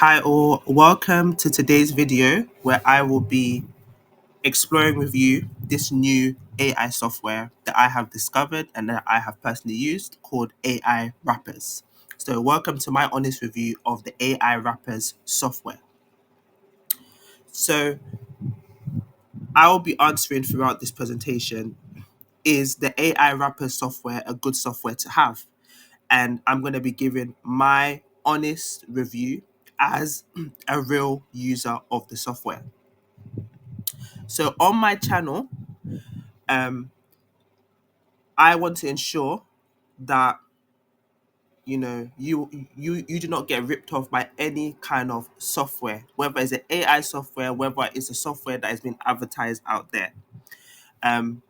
Hi all, welcome to today's video where I will be exploring with you this new AI software that I have discovered and that I have personally used called AI Wrappers. So welcome to my honest review of the AI Wrappers software. So I will be answering throughout this presentation, is the AI Wrappers software a good software to have? And I'm going to be giving my honest review as a real user of the software. So on my channel, um, I want to ensure that you do not get ripped off by any kind of software, whether it's an AI software, whether it's a software that has been advertised out there. Um,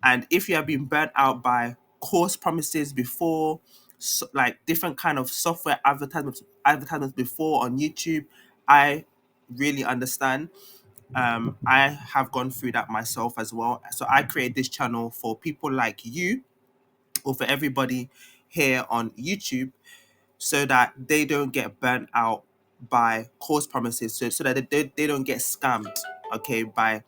and if you have been burnt out by course promises before, like different kind of software advertisements before on YouTube, I really understand. I have gone through that myself as well. So I created this channel for people like you, or for everybody here on YouTube, so that they don't get burnt out by course promises, so that they don't get scammed, okay, by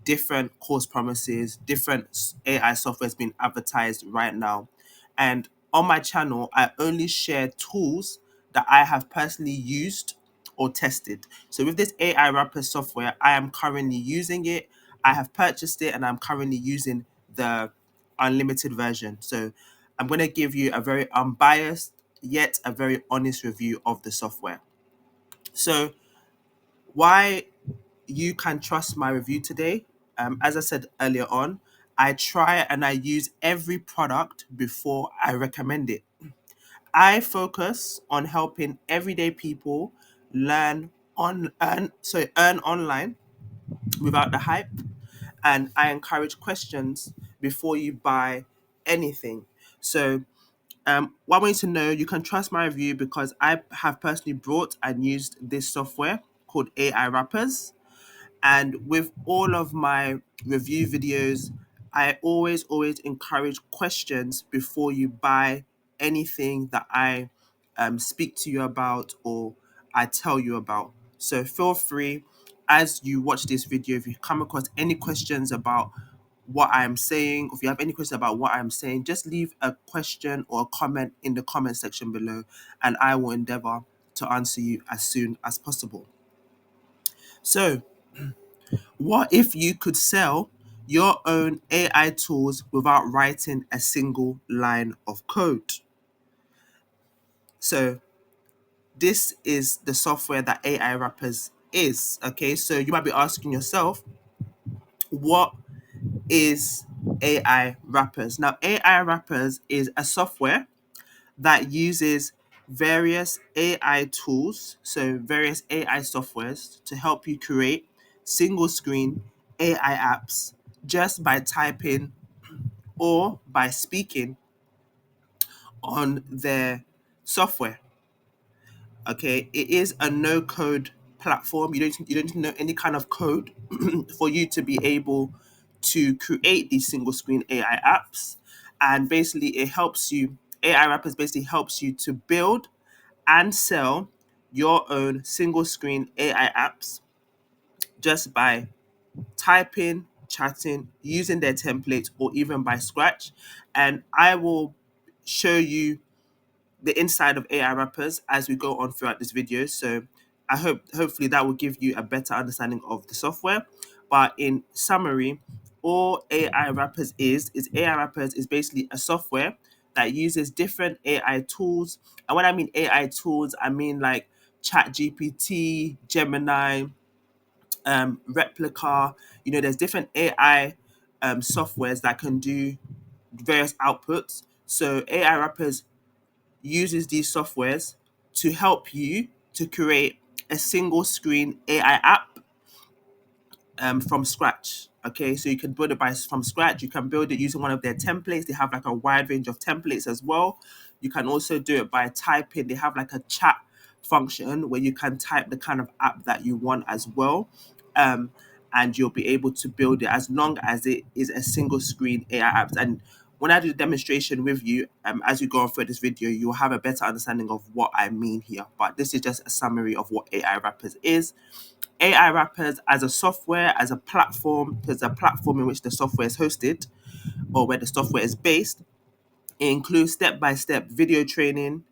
different course promises, different AI softwares being advertised right now. And on my channel, I only share tools that I have personally used or tested. So with this AI wrapper software, I am currently using it. I have purchased it and I'm currently using the unlimited version. So I'm going to give you a very unbiased yet a very honest review of the software. So why you can trust my review today. As I said earlier on, I try and I use every product before I recommend it. I focus on helping everyday people earn online without the hype, and I encourage questions before you buy anything. So what I want you to know, you can trust my review because I have personally brought and used this software called AI Wrappers. And with all of my review videos, I always encourage questions before you buy anything that I speak to you about or I tell you about. So feel free, as you watch this video, if you come across any questions about what I'm saying, if you have any questions about what I'm saying, just leave a question or a comment in the comment section below, and I will endeavor to answer you as soon as possible. So, what if you could sell your own AI tools without writing a single line of code? So this is the software that AI Wrappers is. Okay, so you might be asking yourself, what is AI Wrappers? Now, AI Wrappers is a software that uses various AI tools, so various AI softwares to help you create single screen AI apps just by typing or by speaking on their software. Okay, it is a no code platform. You don't know any kind of code for you to be able to create these single screen AI apps. And basically it helps you, AI Wrappers basically helps you to build and sell your own single screen AI apps just by typing, chatting, using their templates, or even by scratch. And I will show you the inside of AI wrappers as we go on throughout this video. So I hopefully that will give you a better understanding of the software. But in summary, all AI wrappers is AI wrappers is basically a software that uses different AI tools. And when I mean AI tools, I mean like Chat GPT, Gemini, Replica. There's different AI softwares that can do various outputs. So AI wrappers uses these softwares to help you to create a single screen AI app from scratch. Okay, so you can build it from scratch. You can build it using one of their templates. They have like a wide range of templates as well. You can also do it by typing. They have like a chat function where you can type the kind of app that you want as well. And you'll be able to build it as long as it is a single screen AI app. And when I do the demonstration with you, as you go on through this video, you'll have a better understanding of what I mean here. But this is just a summary of what AI Wrappers is. AI Wrappers as a software, as a platform, there's a platform in which the software is hosted or where the software is based. It includes step-by-step video training,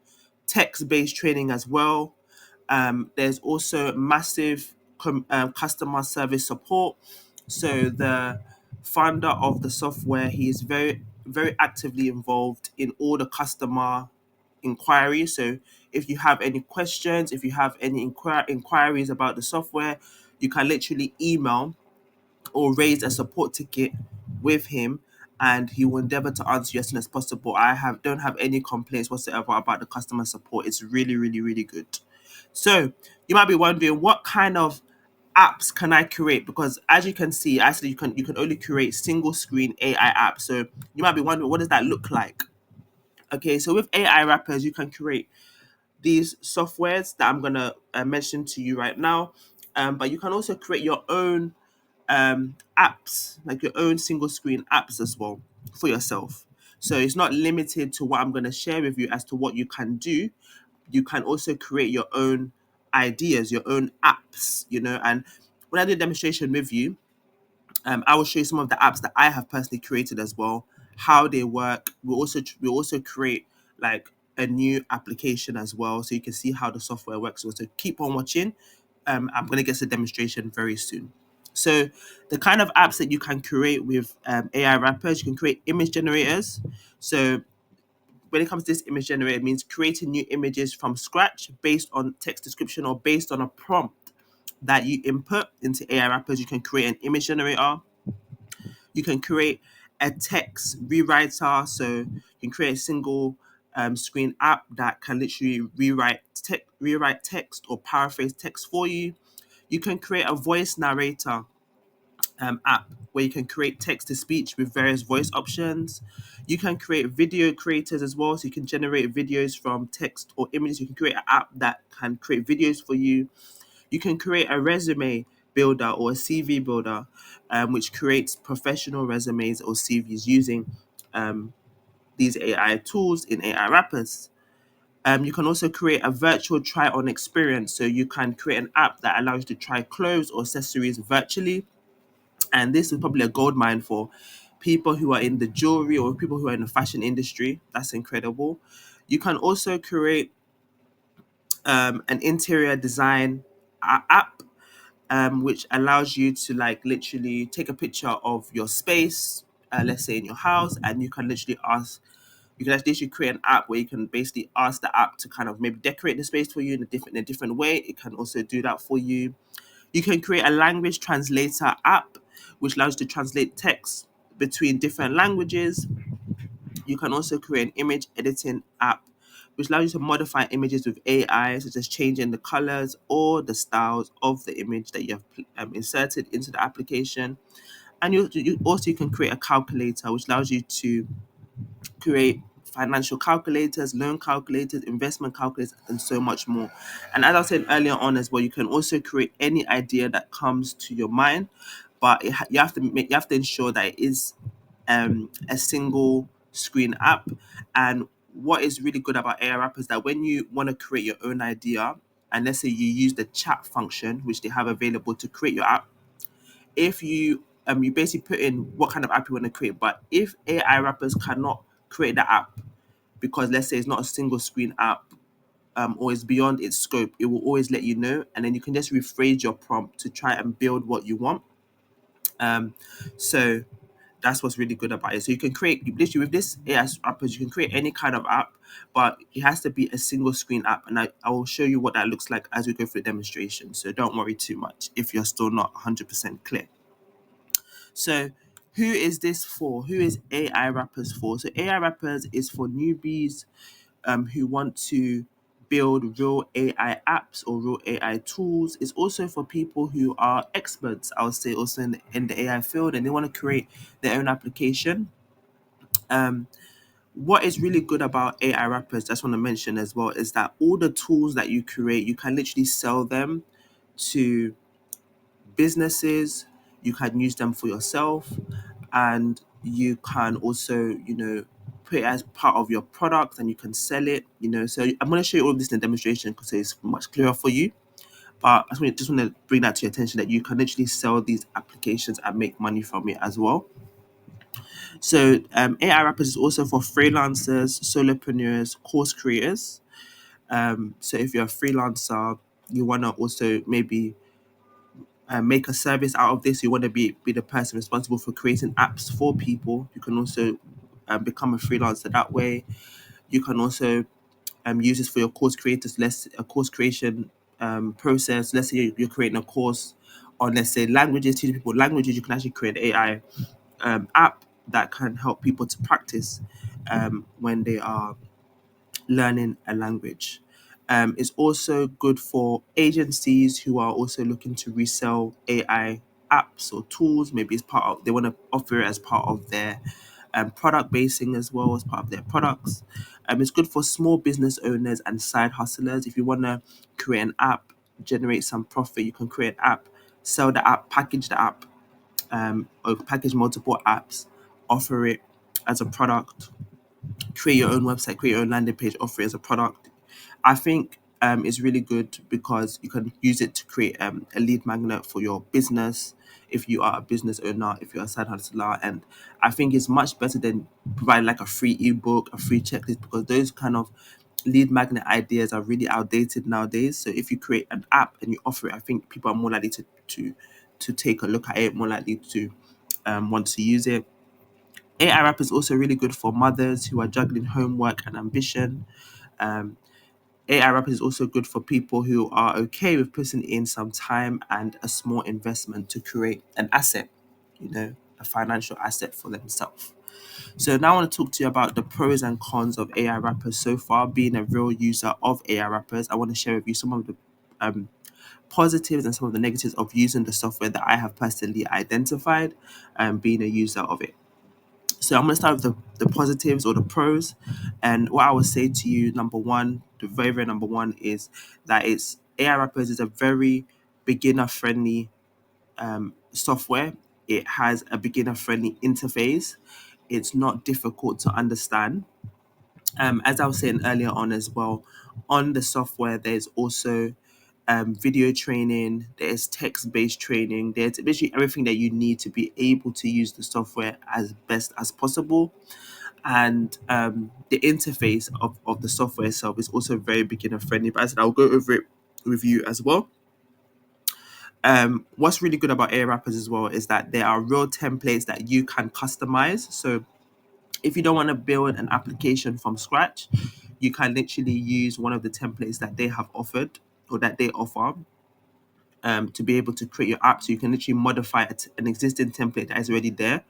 text-based training as well. There's also massive customer service support. So the founder of the software, he is very actively involved in all the customer inquiries. So if you have any questions, if you have any inquiries about the software, you can literally email or raise a support ticket with him, and he will endeavor to answer you as soon as possible. Don't have any complaints whatsoever about the customer support. It's really, really, really good. So you might be wondering, what kind of apps can I create? Because as you can see, actually you can only create single screen AI apps. So you might be wondering, what does that look like? Okay, so with AI wrappers, you can create these softwares that I'm gonna mention to you right now. But you can also create your own apps, like your own single screen apps as well for yourself. So it's not limited to what I'm going to share with you as to what you can do. You can also create your own ideas, your own apps, And when I do a demonstration with you, I will show you some of the apps that I have personally created as well, how they work. We also create like a new application as well, so you can see how the software works. So keep on watching. I'm going to get to the demonstration very soon. So the kind of apps that you can create with AI wrappers, you can create image generators. So when it comes to this image generator, it means creating new images from scratch based on text description or based on a prompt that you input into AI wrappers. You can create an image generator. You can create a text rewriter. So you can create a single screen app that can literally rewrite text or paraphrase text for you. You can create a voice narrator app where you can create text to speech with various voice options. You can create video creators as well, so you can generate videos from text or images. You can create an app that can create videos for you. You can create a resume builder or a CV builder, which creates professional resumes or CVs using these AI tools in AI wrappers. You can also create a virtual try on experience. So you can create an app that allows you to try clothes or accessories virtually. And this is probably a gold mine for people who are in the jewelry or people who are in the fashion industry. That's incredible. You can also create an interior design app, which allows you to like literally take a picture of your space, let's say in your house, and you can actually create an app where you can basically ask the app to kind of maybe decorate the space for you in a different way. It can also do that for you. You can create a language translator app, which allows you to translate text between different languages. You can also create an image editing app, which allows you to modify images with AI, such as changing the colors or the styles of the image that you have inserted into the application. And you can create a calculator, which allows you to create financial calculators, loan calculators, investment calculators, and so much more. And as I said earlier on as well, you can also create any idea that comes to your mind, but you have to ensure that it is a single screen app. And what is really good about AI Wrap is that when you want to create your own idea, and let's say you use the chat function, which they have available to create your app, if you basically put in what kind of app you want to create. But if AI wrappers cannot create that app because let's say it's not a single screen app, or it's beyond its scope, it will always let you know, and then you can just rephrase your prompt to try and build what you want. So that's what's really good about it. So you can create literally with this AI wrappers, you can create any kind of app, but it has to be a single screen app. And I will show you what that looks like as we go through the demonstration. So don't worry too much if you're still not 100% clear. So, who is this for? Who is AI Wrappers for? So, AI Wrappers is for newbies who want to build real AI apps or real AI tools. It's also for people who are experts, I would say, also in the AI field, and they want to create their own application. Um, what is really good about AI Wrappers, just want to mention as well, is that all the tools that you create, you can literally sell them to businesses. You can use them for yourself, and You can also, put it as part of your product and you can sell it. So I'm going to show you all of this in a demonstration because it's much clearer for you. But I just want to bring that to your attention that you can literally sell these applications and make money from it as well. So AI Wrappers is also for freelancers, solopreneurs, course creators. So if you're a freelancer, you want to also maybe make a service out of this. You want to be the person responsible for creating apps for people. You can also become a freelancer that way. You can also use this for your course creators. Let's a course creation process. Let's say you're creating a course on, let's say, languages, teaching people languages. You can actually create an AI app that can help people to practice when they are learning a language. It's also good for agencies who are also looking to resell AI apps or tools. Maybe it's part of, they want to offer it as part of their product basing as well as part of their products. It's good for small business owners and side hustlers. If you want to create an app, generate some profit, you can create an app, sell the app, package the app, or package multiple apps, offer it as a product, create your own website, create your own landing page, offer it as a product. I think it's really good because you can use it to create a lead magnet for your business if you are a business owner, if you're a side hustler. And I think it's much better than providing like a free ebook, a free checklist, because those kind of lead magnet ideas are really outdated nowadays. So if you create an app and you offer it, I think people are more likely to take a look at it, more likely to want to use it. AI Wrap is also really good for mothers who are juggling homework and ambition. Um, AI Wrap is also good for people who are okay with putting in some time and a small investment to create an asset, a financial asset for themselves. So now I want to talk to you about the pros and cons of AI Wrappers so far. Being a real user of AI Wrappers, I want to share with you some of the um, positives and some of the negatives of using the software that I have personally identified and being a user of it. So I'm going to start with the positives or the pros. And what I would say to you, number one, the very, very number one is that it's AI Wrappers is a very beginner friendly software. It has a beginner friendly interface. It's not difficult to understand. As I was saying earlier on as well, on the software, there's also video training, there's text based training, there's basically everything that you need to be able to use the software as best as possible. And the interface of the software itself is also very beginner friendly. But as I said, I'll go over it with you as well. What's really good about AI Wrappers as well is that there are real templates that you can customize. So if you don't want to build an application from scratch, you can literally use one of the templates that they have offered or that they offer to be able to create your app. So you can literally modify an existing template that is already there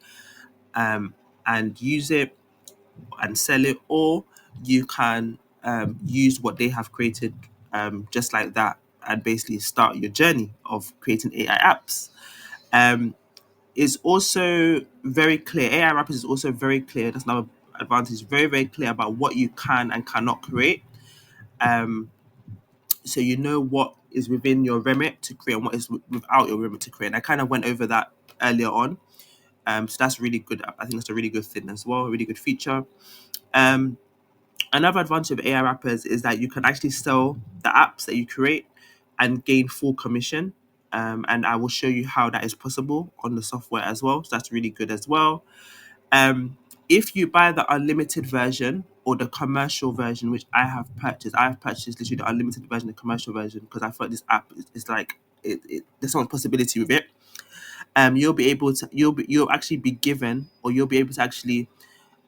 um, and use it and sell it, or you can use what they have created just like that and basically start your journey of creating AI apps. Um, is also very clear. AI Wrappers is also very clear. That's another advantage. Very, very clear about what you can and cannot create. Um, so you know what is within your remit to create and what is without your remit to create. And I kind of went over that earlier on. So that's really good. I think that's a really good thing as well. A really good feature. Um, Another advantage of AI Wrappers is that you can actually sell the apps that you create and gain full commission. And I will show you how that is possible on the software as well. So that's really good as well. Um, if you buy the unlimited version or the commercial version, which I have purchased literally the unlimited version, the commercial version, because I thought this app is like there's so much possibility with it. You'll be able to you'll actually be given, or you'll be able to actually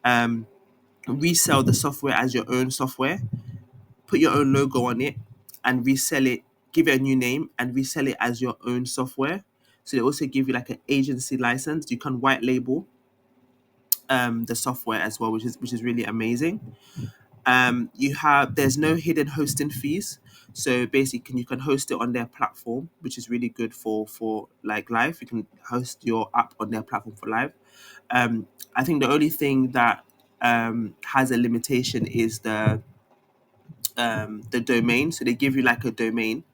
um resell the software as your own software, put your own logo on it, and resell it. Give it a new name and resell it as your own software. So they also give you like an agency license. You can white label the software as well, which is really amazing. You have There's no hidden hosting fees, so basically you can host it on their platform, which is really good for like live. You can host your app on their platform for live. I think the only thing that has a limitation is the domain. So they give you like a domain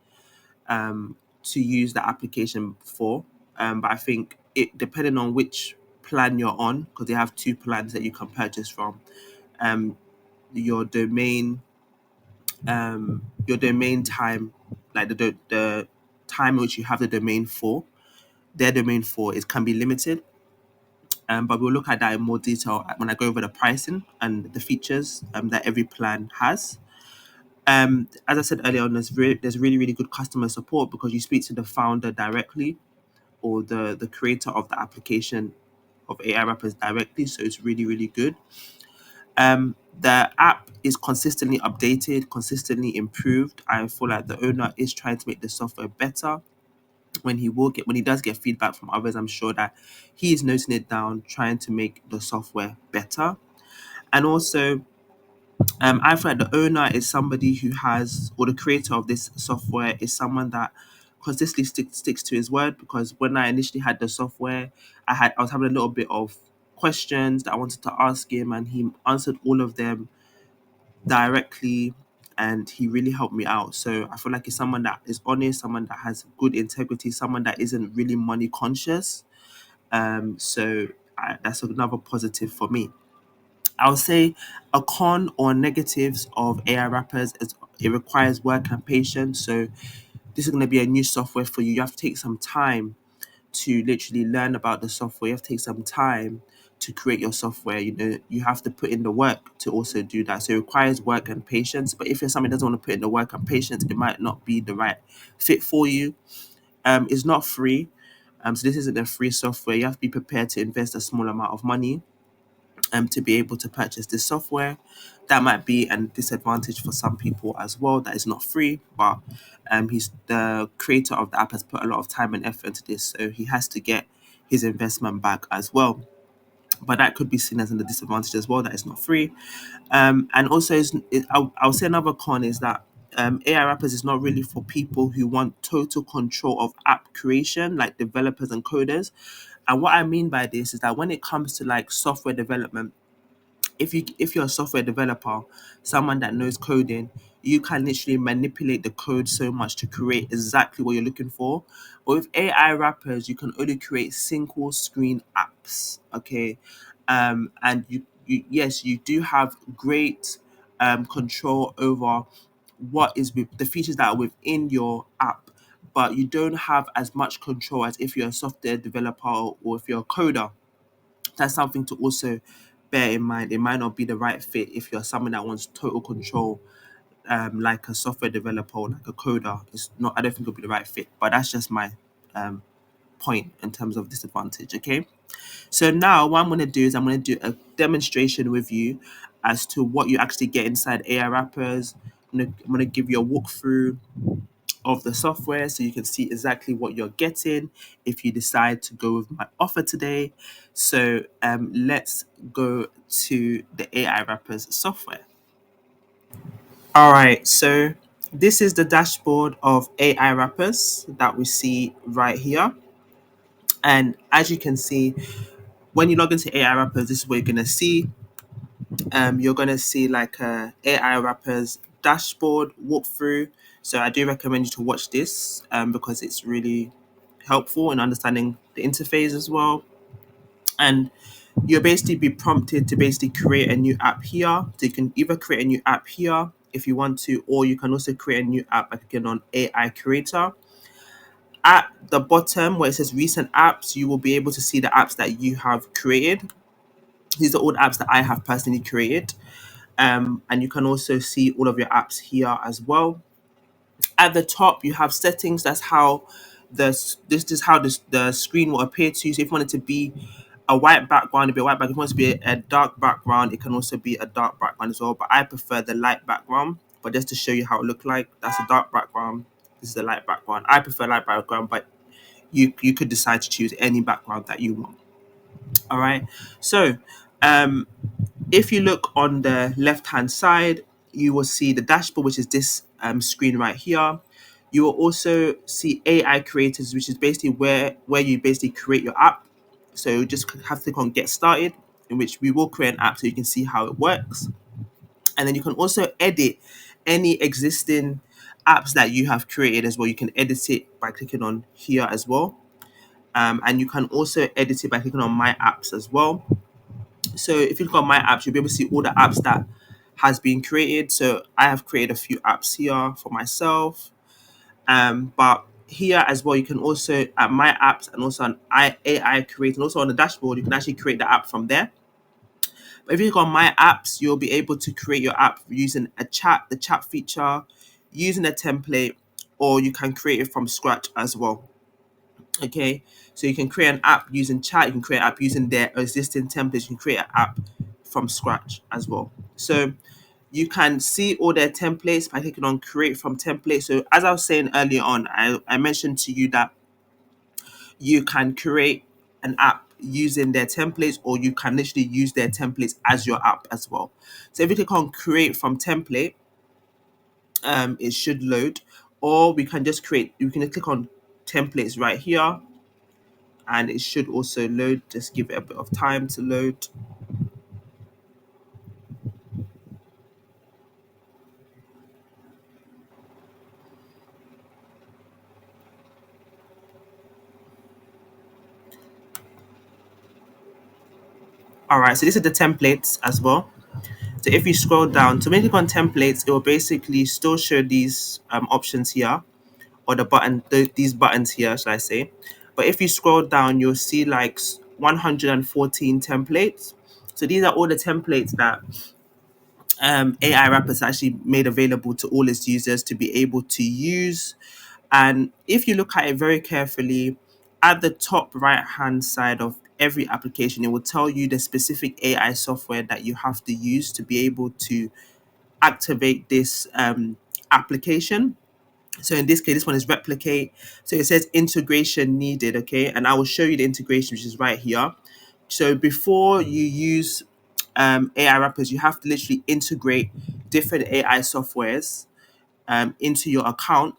to use the application for. But I think it depending on which plan you're on, because they have two plans that you can purchase from. Um, your domain, your domain time, like the time which you have the domain for, their domain for, it can be limited. But we'll look at that in more detail when I go over the pricing and the features that every plan has. As I said earlier on, there's really, really good customer support because you speak to the founder directly, or the creator of the application of AI Wrappers directly. So it's really, really good. The app is consistently updated, consistently improved. I feel like the owner is trying to make the software better. When he does get feedback from others, I'm sure that he is noting it down, trying to make the software better. And also, I feel like the owner is somebody who has, or the creator of this software is someone that consistently sticks to his word. Because when I initially had the software, I was having a little bit of questions that I wanted to ask him, and he answered all of them directly, and he really helped me out. So I feel like he's someone that is honest, someone that has good integrity, someone that isn't really money conscious. That's another positive for me. I would say a con or negatives of AI wrappers is it requires work and patience. So this is going to be a new software for you. You have to take some time to literally learn about the software. You have to take some time to create your software. You have to put in the work to also do that. So it requires work and patience. But if you're someone who doesn't want to put in the work and patience, it might not be the right fit for you. It's not free. So this isn't a free software. You have to be prepared to invest a small amount of money to be able to purchase this software. That might be a disadvantage for some people as well. That is not free, but he's the creator of the app has put a lot of time and effort into this, so he has to get his investment back as well. But that could be seen as a disadvantage as well. That it's not free, and also I'll say another con is that AI Wrappers is not really for people who want total control of app creation, like developers and coders. And what I mean by this is that when it comes to like software development, if you're a software developer, someone that knows coding, you can literally manipulate the code so much to create exactly what you're looking for. But with AI wrappers, you can only create single screen apps. Okay. And you yes, you do have great control over what is with the features that are within your app, but you don't have as much control as if you're a software developer or if you're a coder. That's something to also bear in mind. It might not be the right fit if you're someone that wants total control, like a software developer or like a coder. It's not. I don't think it'll be the right fit. But that's just my um, point in terms of disadvantage. Okay. So now what I'm going to do is I'm going to do a demonstration with you as to what you actually get inside AI wrappers. I'm going to give you a walkthrough of the software so you can see exactly what you're getting if you decide to go with my offer today. So let's go to the AI Wrappers software. All right, so this is the dashboard of AI Wrappers that we see right here. And as you can see, when you log into AI Wrappers, this is what you're going to see. You're going to see like a AI Wrappers dashboard walkthrough. So I do recommend you to watch this because it's really helpful in understanding the interface as well. And you'll basically be prompted to basically create a new app here. So you can either create a new app here if you want to, or you can also create a new app by clicking on AI Creator. At the bottom where it says recent apps, you will be able to see the apps that you have created. These are all the apps that I have personally created. And you can also see all of your apps here as well. At the top, you have settings. That's how this is how the screen will appear to you. So if you want it to be a white background, it'll be a white background. If you want it to be a dark background, it can also be a dark background as well. But I prefer the light background. But just to show you how it look like, that's a dark background. This is a light background. I prefer light background, but you could decide to choose any background that you want. All right. So um, if you look on the left hand side, you will see the dashboard, which is this screen right here. You will also see AI creators, which is basically where you basically create your app. So you just have to click on get started, in which we will create an app so you can see how it works. And then you can also edit any existing apps that you have created as well. You can edit it by clicking on here as well. And you can also edit it by clicking on My Apps as well. So if you click on My Apps, you'll be able to see all the apps that has been created. So I have created a few apps here for myself. But here as well, you can also at My Apps and also on AI Create and also on the dashboard, you can actually create the app from there. But if you click on My Apps, you'll be able to create your app using the chat feature, using a template, or you can create it from scratch as well. Okay, so you can create an app using chat, you can create an app using their existing templates, you can create an app from scratch as well. So you can see all their templates by clicking on create from template. So as I was saying earlier on, I mentioned to you that you can create an app using their templates, or you can literally use their templates as your app as well. So if you click on create from template, it should load, or we can just create, you can click on templates right here and it should also load. Just give it a bit of time to load. All right, so these are the templates as well. So if you scroll down, to make it on templates, it will basically still show these options here, or these buttons here, should I say. But if you scroll down, you'll see like 114 templates. So these are all the templates that AIwrappers actually made available to all its users to be able to use. And if you look at it very carefully, at the top right hand side of every application, it will tell you the specific AI software that you have to use to be able to activate this application. So in this case, this one is replicate. So it says integration needed, okay? And I will show you the integration, which is right here. So before you use AIwrappers, you have to literally integrate different AI softwares into your account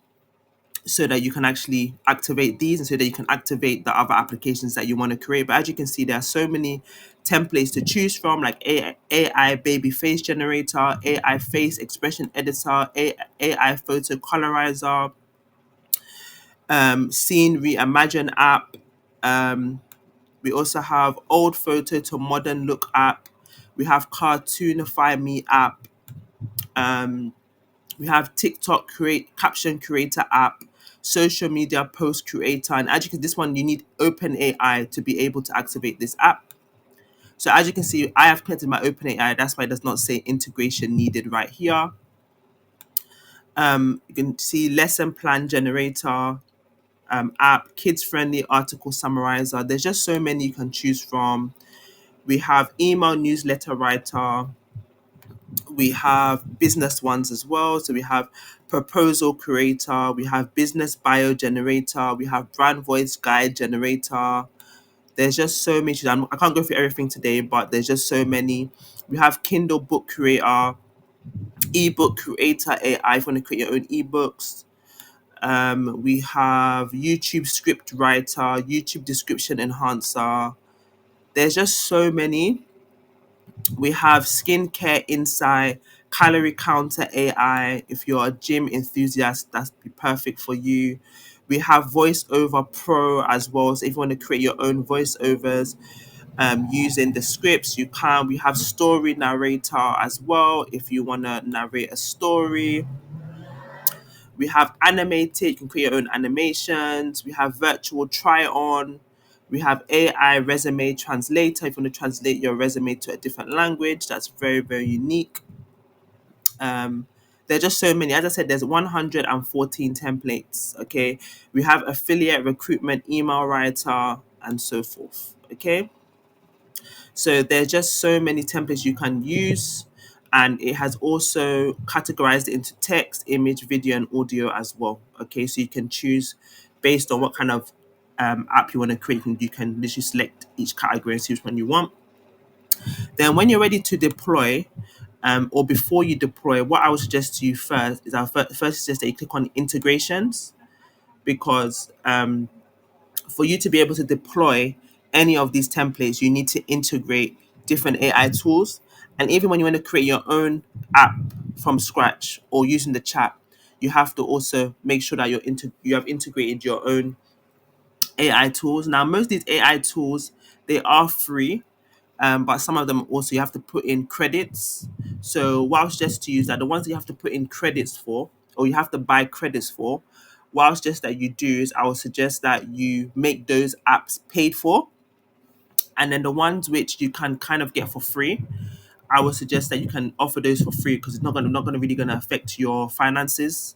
so that you can actually activate these and so that you can activate the other applications that you want to create. But as you can see, there are so many templates to choose from, like AI baby face generator, AI face expression editor, AI photo colorizer, scene reimagine app. We also have old photo to modern look app. We have cartoonify me app. Um, we have TikTok create caption creator app, social media post creator, and as you can, this one you need OpenAI to be able to activate this app. So as you can see, I have connected my OpenAI. That's why it does not say integration needed right here. You can see lesson plan generator, app, kids friendly article summarizer. There's just so many you can choose from. We have email newsletter writer. We have business ones as well. So we have proposal creator. We have business bio generator. We have brand voice guide generator. There's just so many. I can't go through everything today, but there's just so many. We have Kindle book creator, ebook creator AI if you want to create your own ebooks. We have YouTube script writer, YouTube description enhancer. There's just so many. We have skincare insight, calorie counter AI. If you're a gym enthusiast, that's be perfect for you. We have voiceover pro as well. So if you want to create your own voiceovers using the scripts, you can. We have story narrator as well. If you want to narrate a story, we have animated, you can create your own animations. We have virtual try on. We have AI resume translator. If you want to translate your resume to a different language, that's very, very unique. Um, there are just so many. As I said, there's 114 templates. Okay. We have affiliate recruitment email writer and so forth. Okay. So there's just so many templates you can use, and it has also categorized it into text, image, video, and audio as well. Okay, so you can choose based on what kind of app you want to create. You can literally select each category and see which one you want. Then when you're ready to deploy, or before you deploy, what I would suggest to you first is first suggest that you click on integrations, because for you to be able to deploy any of these templates, you need to integrate different AI tools. And even when you want to create your own app from scratch or using the chat, you have to also make sure that you have integrated your own AI tools. Now, most of these AI tools, they are free, but some of them also you have to put in credits. So what I would suggest to use that the ones that you have to put in credits for, or you have to buy credits for, what I would suggest that you do is I would suggest that you make those apps paid for, and then the ones which you can kind of get for free, I would suggest that you can offer those for free because it's not gonna really gonna affect your finances,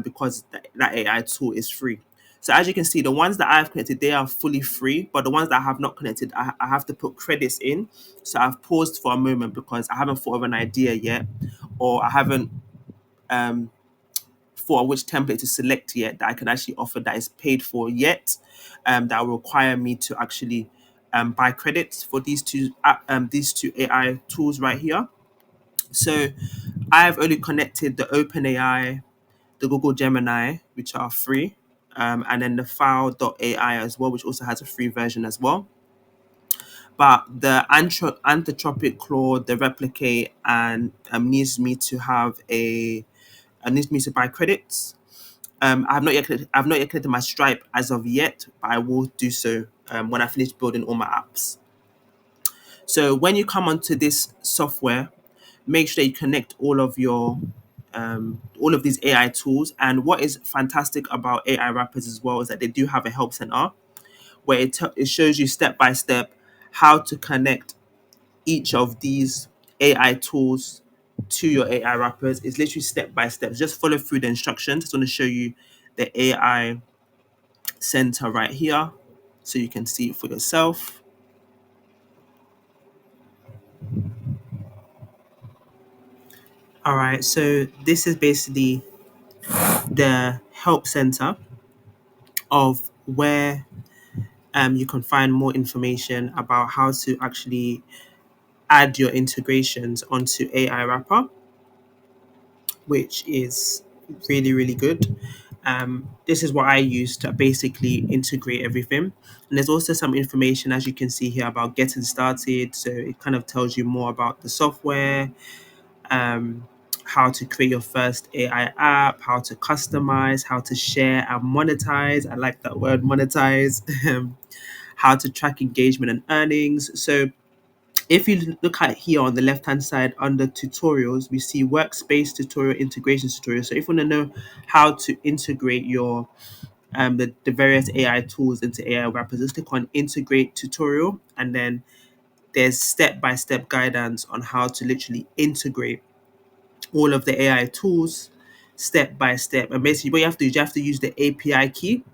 because that AI tool is free. So as you can see, the ones that I've connected, they are fully free, but the ones that I have not connected, I have to put credits in. So I've paused for a moment because I haven't thought of an idea yet, or I haven't um, thought of which template to select yet that I can actually offer that is paid for yet, that will require me to actually buy credits for these two AI tools right here. So I've only connected the OpenAI, the Google Gemini, which are free, and then the File.ai as well, which also has a free version as well. But the Anthropic Claude, the Replicate, and needs me to have a needs me to buy credits. I've not yet connected my Stripe as of yet, but I will do so when I finish building all my apps. So when you come onto this software, make sure you connect all of these AI tools. And what is fantastic about AI wrappers as well is that they do have a help center where it shows you step by step how to connect each of these AI tools to your AI wrappers. It's literally step by step. Just follow through the instructions. It's going to show you the AI center right here so you can see it for yourself. All right, so this is basically the help center of where you can find more information about how to actually add your integrations onto AI Wrapper, which is really, really good. This is what I use to basically integrate everything. And there's also some information, as you can see here, about getting started. So it kind of tells you more about the software, um, how to create your first AI app, how to customize, how to share and monetize. I like that word, monetize. How to track engagement and earnings. So if you look at here on the left hand side under tutorials, we see workspace tutorial, integration tutorial. So if you want to know how to integrate your the various AI tools into AI wrappers, just click on integrate tutorial, and then there's step by step guidance on how to literally integrate all of the AI tools step by step. And basically what you have to do is you have to use the API key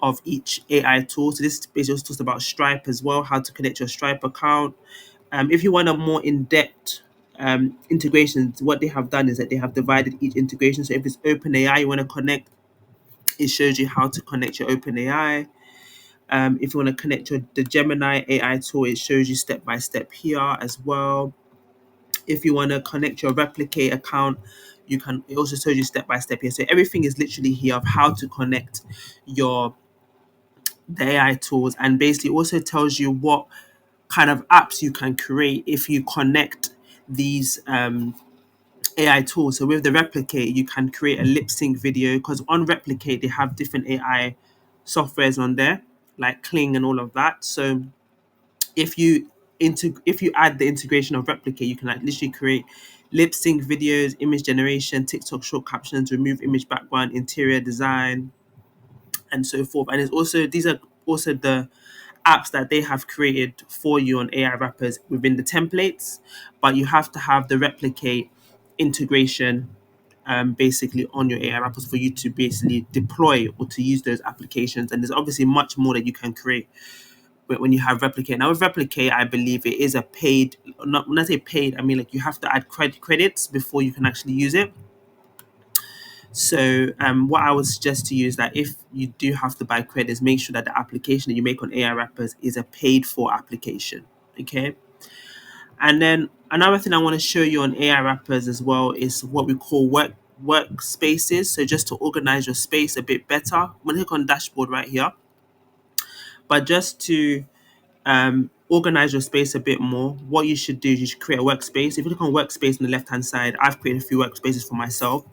of each AI tool. So this basically also talks about Stripe as well, how to connect your Stripe account. If you want a more in-depth integrations, what they have done is that they have divided each integration. So if it's OpenAI you want to connect, it shows you how to connect your OpenAI. If you want to connect the Gemini AI tool, it shows you step by step here as well. If you want to connect your Replicate account, you can. It also shows you step by step here. So everything is literally here of how to connect your the AI tools, and basically also tells you what kind of apps you can create if you connect these AI tools. So with the Replicate, you can create a lip sync video because on Replicate they have different AI softwares on there, like Kling and all of that. So if you if you add the integration of Replicate, you can like literally create lip sync videos, image generation, TikTok short captions, remove image background, interior design, and so forth. And it's also these are also the apps that they have created for you on AI wrappers within the templates, but you have to have the Replicate integration basically on your AI wrappers for you to basically deploy or to use those applications. And there's obviously much more that you can create when you have Replicate. Now with Replicate, I believe it is a paid, not when I say paid, I mean like you have to add credits before you can actually use it. So what I would suggest to you is that if you do have to buy credits, make sure that the application that you make on AI wrappers is a paid for application. Okay. And then another thing I want to show you on AI wrappers as well is what we call workspaces. So just to organize your space a bit better, I'm gonna click on dashboard right here. But just to organize your space a bit more, what you should do is you should create a workspace. If you click on workspace on the left hand side, I've created a few workspaces for myself.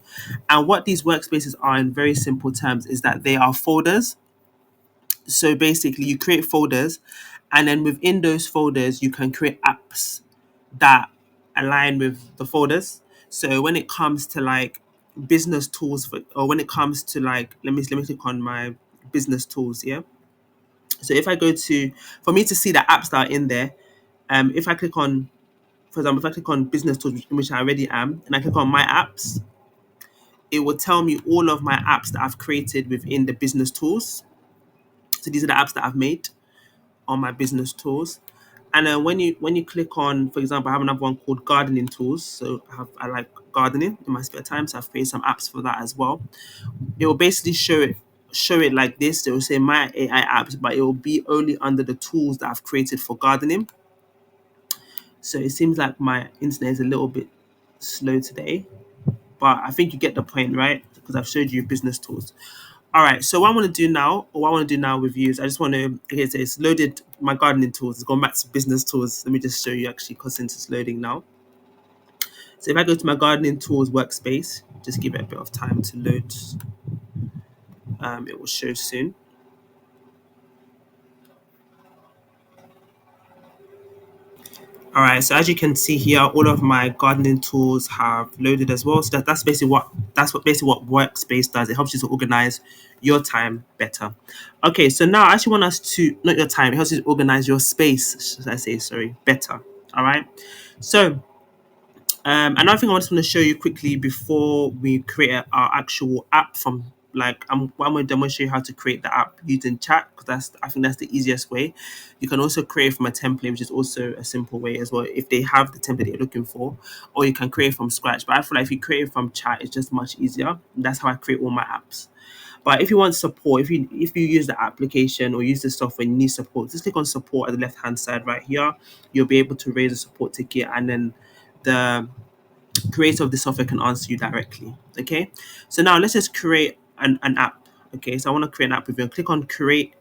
And what these workspaces are in very simple terms is that they are folders. So basically, you create folders, and then within those folders, you can create apps that align with the folders. So when it comes to like business tools, or when it comes to like, let me click on my business tools. Yeah. So if I go to, for me to see the apps that are in there, if I click on, for example, if I click on business tools, which I already am, and I click on my apps, it will tell me all of my apps that I've created within the business tools. So these are the apps that I've made on my business tools. And then when you click on, for example, I have another one called gardening tools. So I like gardening in my spare time, so I've created some apps for that as well. It will basically show it like this. It will say my AI apps, but it will be only under the tools that I've created for gardening. So it seems like my internet is a little bit slow today, but I think you get the point, right? Because I've showed you business tools. All right. So what I want to do now, or what I want to do now with you is I just want to, okay, so it's loaded my gardening tools. It's gone back to business tools. Let me just show you actually because since it's loading now. So if I go to my gardening tools workspace, just give it a bit of time to load. It will show soon. All right, so as you can see here, all of my gardening tools have loaded as well. So that's what Workspace does. It helps you to organize your time better. Okay, so now I actually want us to not your time. It helps you to organize your space. Should I say sorry? Better. All right. So another thing I just want to show you quickly before we create our actual app from like what I'm going to show you how to create the app using chat because I think that's the easiest way. You can also create from a template, which is also a simple way as well if they have the template you're looking for, or you can create from scratch. But I feel like if you create it from chat, it's just much easier. That's how I create all my apps. But if you want support, if you use the application or use the software and you need support, just click on support at the left hand side right here. You'll be able to raise a support ticket, and then the creator of the software can answer you directly. Okay. So now let's just create an app. Okay. So I want to create an app with you. Click on create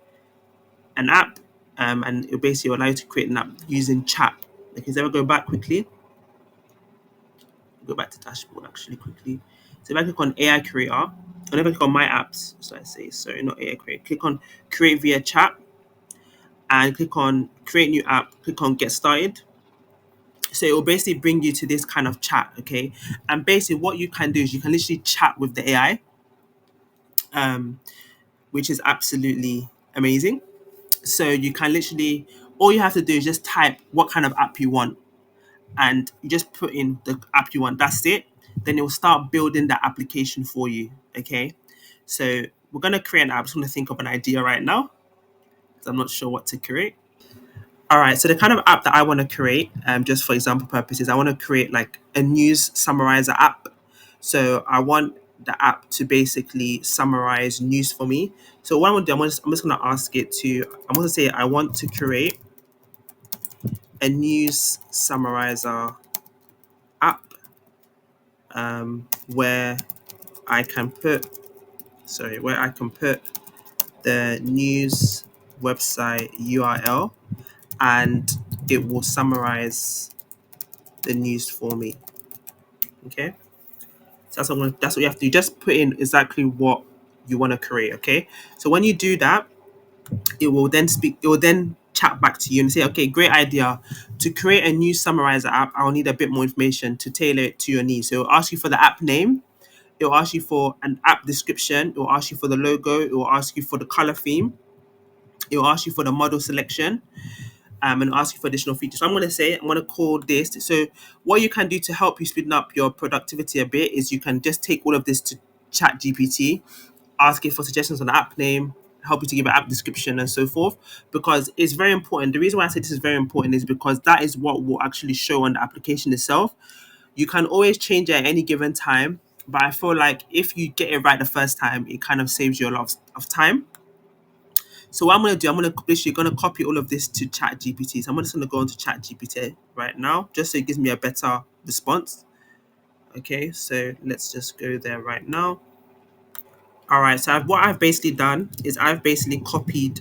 an app, and it basically allow you to create an app using chat. Okay. So if I go back quickly, go back to dashboard actually quickly. So if I click on AI creator, and if I click on my apps, so I say, sorry, not AI creator, click on create via chat and click on create new app, click on get started. So it will basically bring you to this kind of chat, okay? And basically what you can do is you can literally chat with the AI, um, which is absolutely amazing. So you can literally, all you have to do is just type what kind of app you want, and you just put in the app you want. That's it. Then it will start building that application for you, okay? So we're gonna create an app. I'm just gonna think of an idea right now because I'm not sure what to create. All right, so the kind of app that I want to create, just for example purposes, I want to create like a news summarizer app. So I want the app to basically summarize news for me. So what I'm gonna do, I'm just gonna ask it to. I'm gonna say I want to create a news summarizer app, where I can put, where I can put the news website URL, and it will summarize the news for me. Okay, so that's what you have to do. Just put in exactly what you want to create. Okay, so when you do that, it will then chat back to you and say, okay, great idea. To create a new summarizer app, I'll need a bit more information to tailor it to your needs. So it'll ask you for the app name, it will ask you for an app description, it will ask you for the logo, it will ask you for the color theme, it will ask you for the model selection, and ask you for additional features. So I'm going to call this. So what you can do to help you speed up your productivity a bit is you can just take all of this to Chat GPT, ask it for suggestions on the app name, help you to give an app description and so forth, because it's very important. The reason why I say this is very important is because that is what will actually show on the application itself. You can always change it at any given time, but I feel like if you get it right the first time, it kind of saves you a lot of time. So what I'm gonna do, I'm gonna literally gonna copy all of this to Chat GPT. So I'm just gonna go into Chat GPT right now, just so it gives me a better response. Okay, so let's just go there right now. All right, so what I've basically done is I've basically copied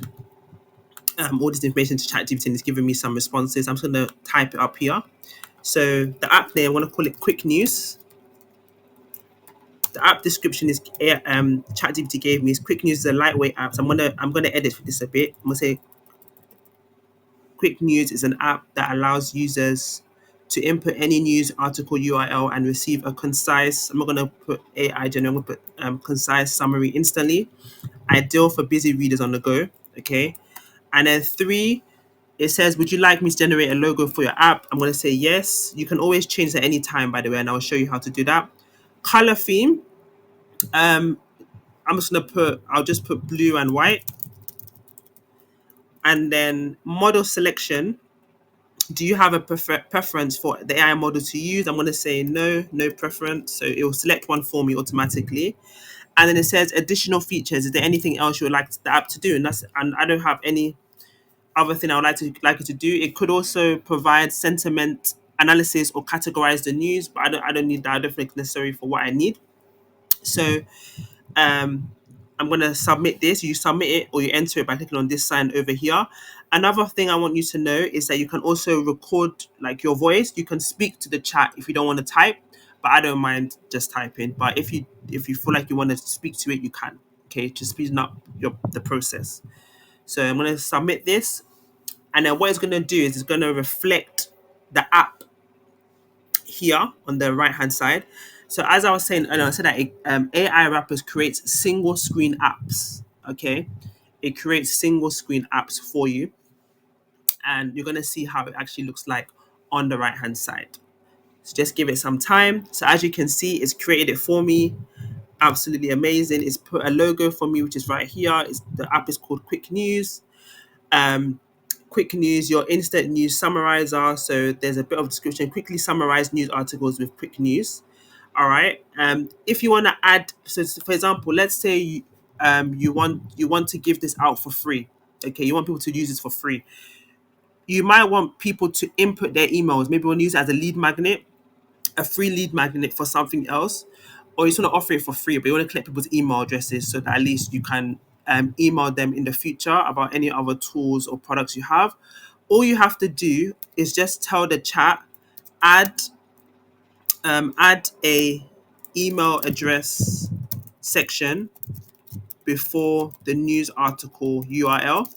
all this information to ChatGPT and it's giving me some responses. I'm just going to type it up here. So the app name, I'm going to call it Quick News. The app description is ChatGPT gave me is Quick News is a lightweight app. So I'm gonna edit this a bit. I'm gonna say Quick News is an app that allows users to input any news article URL and receive a concise. I'm not gonna put AI general. I'm gonna put concise summary instantly. Ideal for busy readers on the go. Okay, and then three. It says, would you like me to generate a logo for your app? I'm going to say yes. You can always change at any time, by the way, and I'll show you how to do that. Color theme. Um, I'll just put blue and white. And then model selection. Do you have a preference for the AI model to use? I'm going to say no, no preference. So it will select one for me automatically. And then it says additional features. Is there anything else you would like the app to do? And I don't have any other thing I would like it to do. It could also provide sentiment analysis or categorize the news, but I don't need that. I don't think it's necessary for what I need. So um, I'm going to submit this. You submit it or you enter it by clicking on this sign over here. Another thing I want you to know is that you can also record like your voice. You can speak to the chat if you don't want to type, but I don't mind just typing. But if you feel like you want to speak to it, you can. Okay, just speeding up the process. So I'm going to submit this, and then what it's going to do is it's going to reflect the app here on the right hand side. So as I was saying earlier, I said that AI Wrappers creates single screen apps. Okay, it creates single screen apps for you, and you're gonna see how it actually looks like on the right hand side. So just give it some time. So as you can see, it's created it for me. Absolutely amazing. It's put a logo for me, which is right here. The app is called Quick News. Um, Quick News, your instant news summarizer. So there's a bit of description. Quickly summarize news articles with Quick News. All right. If you want to add, so for example, let's say you want to give this out for free. Okay, you want people to use this for free. You might want people to input their emails. Maybe you want to use it as a lead magnet, a free lead magnet for something else, or you just want to offer it for free, but you want to collect people's email addresses so that at least you can email them in the future about any other tools or products you have. All you have to do is just tell the chat, add add a email address section before the news article URL.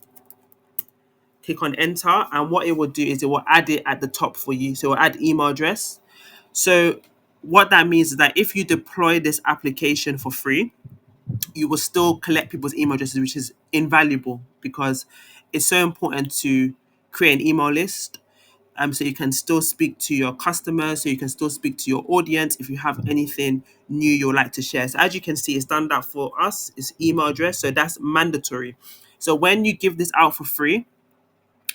Click on enter, and what it will do is it will add it at the top for you. So it will add email address. So what that means is that if you deploy this application for free, you will still collect people's email addresses, which is invaluable because it's so important to create an email list. So you can still speak to your customers, so you can still speak to your audience if you have anything new you'd like to share. So as you can see, it's done that for us. It's email address, so that's mandatory. So when you give this out for free,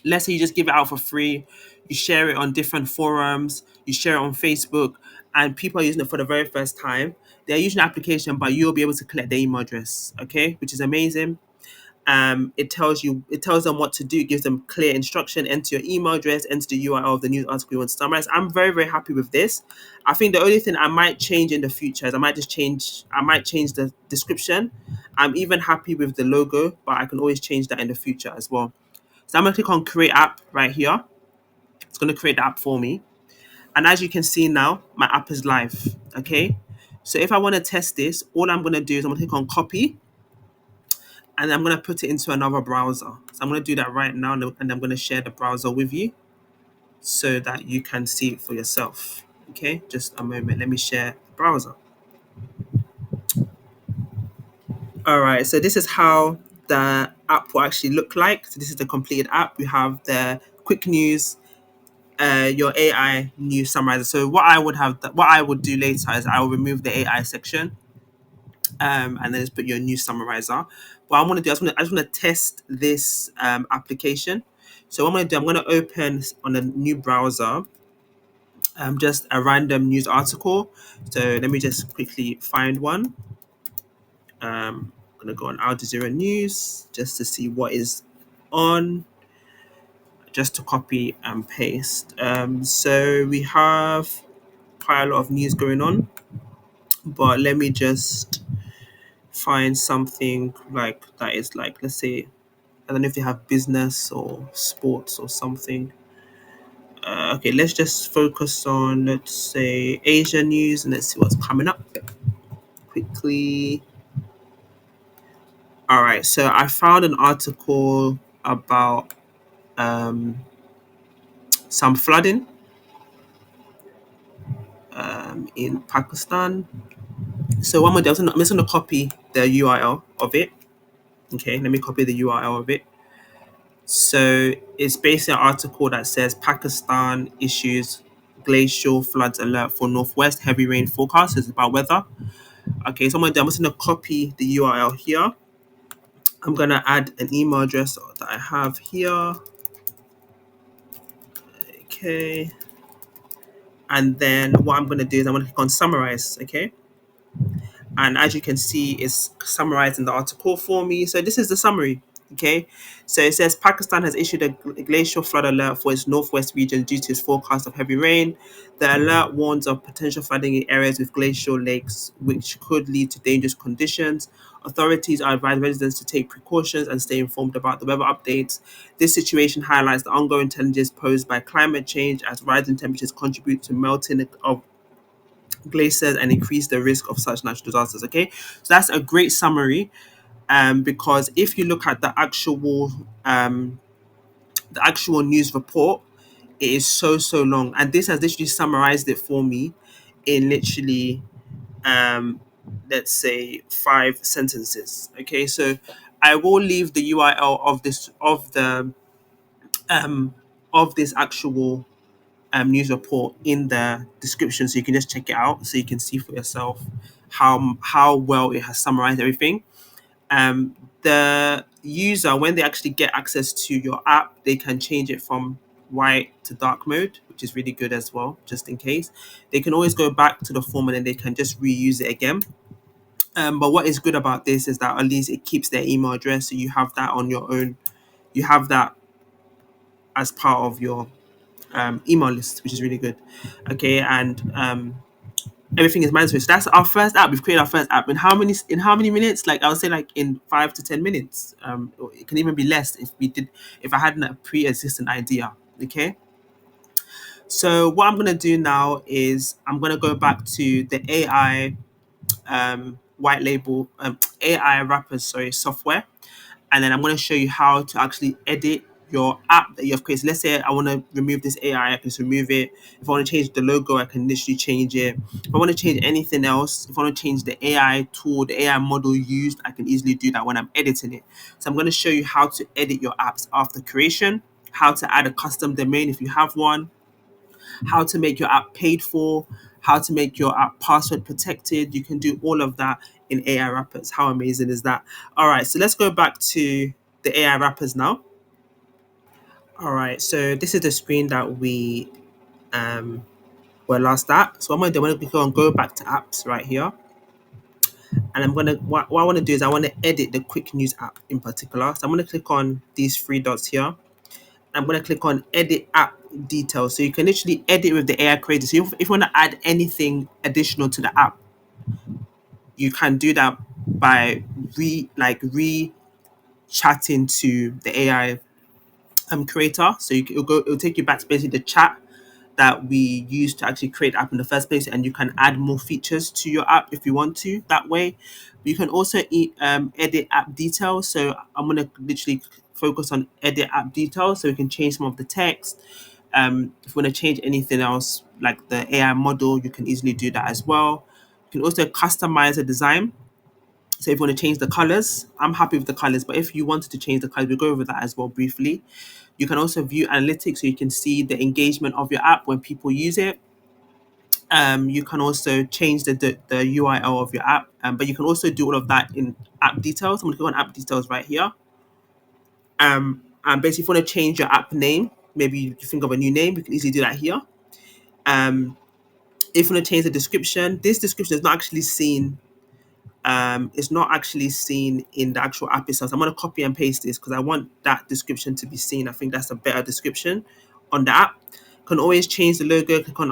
let's say you just give it out for free, you share it on different forums, you share it on Facebook, and people are using it for the very first time. They're using the application, but you'll be able to collect their email address, okay, which is amazing. It tells them what to do, gives them clear instruction, enter your email address, enter the URL of the news article you want to summarize. I'm very, very happy with this. I think the only thing I might change in the future is I might change the description. I'm even happy with the logo, but I can always change that in the future as well. So I'm gonna click on create app right here. It's gonna create the app for me. And as you can see now, my app is live. Okay. So if I want to test this, all I'm gonna do is I'm gonna click on copy, and I'm gonna put it into another browser. So I'm gonna do that right now, and I'm gonna share the browser with you so that you can see it for yourself. Okay, just a moment. Let me share the browser. All right. So this is how the app will actually look like. So this is the completed app. We have the quick news, your AI news summarizer. So what I would do later is I will remove the AI section, and then just put your news summarizer. What I'm gonna do, I just want to test this application. So what I'm gonna do, I'm gonna open on a new browser, just a random news article. So let me just quickly find one. I'm gonna go on Al Jazeera News just to see what is on, just to copy and paste. So we have quite a lot of news going on, but let me just find something like that is like, let's say, I don't know if they have business or sports or something. Okay, let's just focus on, let's say, Asia news, and let's see what's coming up quickly. All right, so I found an article about um, some flooding in Pakistan. So what I'm gonna do, I'm just gonna copy the URL of it. Okay, let me copy the URL of it. So it's basically an article that says Pakistan issues glacial floods alert for northwest heavy rain forecast. It's about weather. Okay, so I'm just gonna copy the URL here. I'm gonna add an email address that I have here. Okay, and then what I'm gonna do is I'm gonna click on summarize. Okay, and as you can see, it's summarizing the article for me. So this is the summary. Okay, so it says Pakistan has issued a glacial flood alert for its northwest region due to its forecast of heavy rain. The alert warns of potential flooding in areas with glacial lakes, which could lead to dangerous conditions. Authorities are advising residents to take precautions and stay informed about the weather updates. This situation highlights the ongoing challenges posed by climate change as rising temperatures contribute to melting of glaciers and increase the risk of such natural disasters. Okay, so that's a great summary. Because if you look at the actual news report, it is so long, and this has literally summarized it for me in literally um, let's say 5 sentences. Okay, so I will leave the URL um, of this actual news report in the description, so you can just check it out, so you can see for yourself how well it has summarized everything. The user, when they actually get access to your app, they can change it from white to dark mode, which is really good as well, just in case. They can always go back to the form and then they can just reuse it again. But what is good about this is that at least it keeps their email address, so you have that on your own. You have that as part of your email list, which is really good. Okay, and everything is mandatory. So that's our first app. We've created our first app in how many minutes? Like I would say, like in 5 to 10 minutes. Or it can even be less if I had a pre-existing idea. Okay. So what I'm gonna do now is I'm gonna go back to the AI white label AI wrappers, sorry, software, and then I'm going to show you how to actually edit your app that you have created. Let's say I want to remove this AI, I can just remove it. If I want to change the logo, I can literally change it. If I want to change anything else, if I want to change the AI tool, the AI model used, I can easily do that when I'm editing it. So I'm going to show you how to edit your apps after creation, how to add a custom domain if you have one, how to make your app paid for, how to make your app password protected. You can do all of that in AI wrappers. How amazing is that? All right, so let's go back to the AI wrappers now. All right, so this is the screen that we um, were last at. So I'm going to do, I'm going to click on go back to apps right here. And what I want to do is I want to edit the quick news app in particular. So I'm going to click on these three dots here. I'm going to click on edit app details. So you can literally edit with the AI creator. So if you want to add anything additional to the app, you can do that by re chatting to the AI creator. So it'll take you back to basically the chat that we use to actually create the app in the first place, and you can add more features to your app if you want to that way. You can also edit app details. So I'm going to literally focus on edit app details, so we can change some of the text. If you want to change anything else like the AI model, you can easily do that as well. You can also customize a design. So if you want to change the colors, I'm happy with the colors, but if you wanted to change the colors, we'll go over that as well briefly. You can also view analytics, so you can see the engagement of your app when people use it. You can also change the URL of your app, but you can also do all of that in app details. I'm going to go on app details right here. And basically, if you want to change your app name, maybe you think of a new name, you can easily do that here. Um, if you want to change the description, this description is not actually seen. It's not actually seen in the actual app itself. So I'm going to copy and paste this because I want that description to be seen. I think that's a better description on the app. You can always change the logo. Click on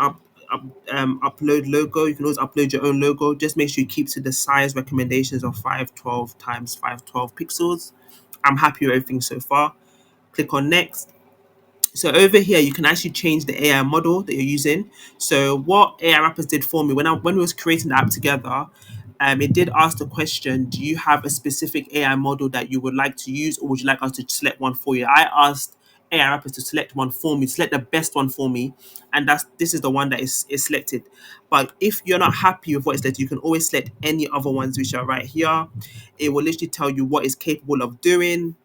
upload logo. You can always upload your own logo. Just make sure you keep to the size recommendations of 512 times 512 pixels. I'm happy with everything so far. Click on next. So over here, you can actually change the AI model that you're using. So what AI Wrappers did for me when we was creating the app together, it did ask the question: do you have a specific AI model that you would like to use, or would you like us to select one for you? I asked AI Wrappers to select one for me, select the best one for me, and this is the one that is selected. But if you're not happy with what is selected, you can always select any other ones which are right here. It will literally tell you what is capable of doing.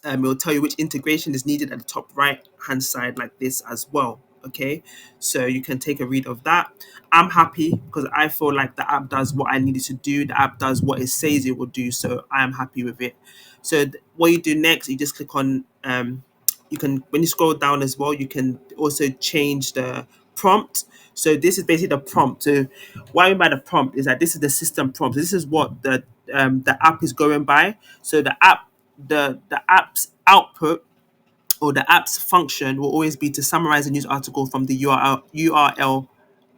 It will tell you which integration is needed at the top right hand side like this as well. Okay, so you can take a read of that. I'm happy because I feel like the app does what I needed to do. The app does what it says it will do, so I am happy with it. So what you do next, you just click on you can, when you scroll down as well, you can also change the prompt. So this is basically the prompt. So what I mean by the prompt is that this is the system prompt. This is what the app is going by. So the app's output, or the app's function, will always be to summarize a news article from the URL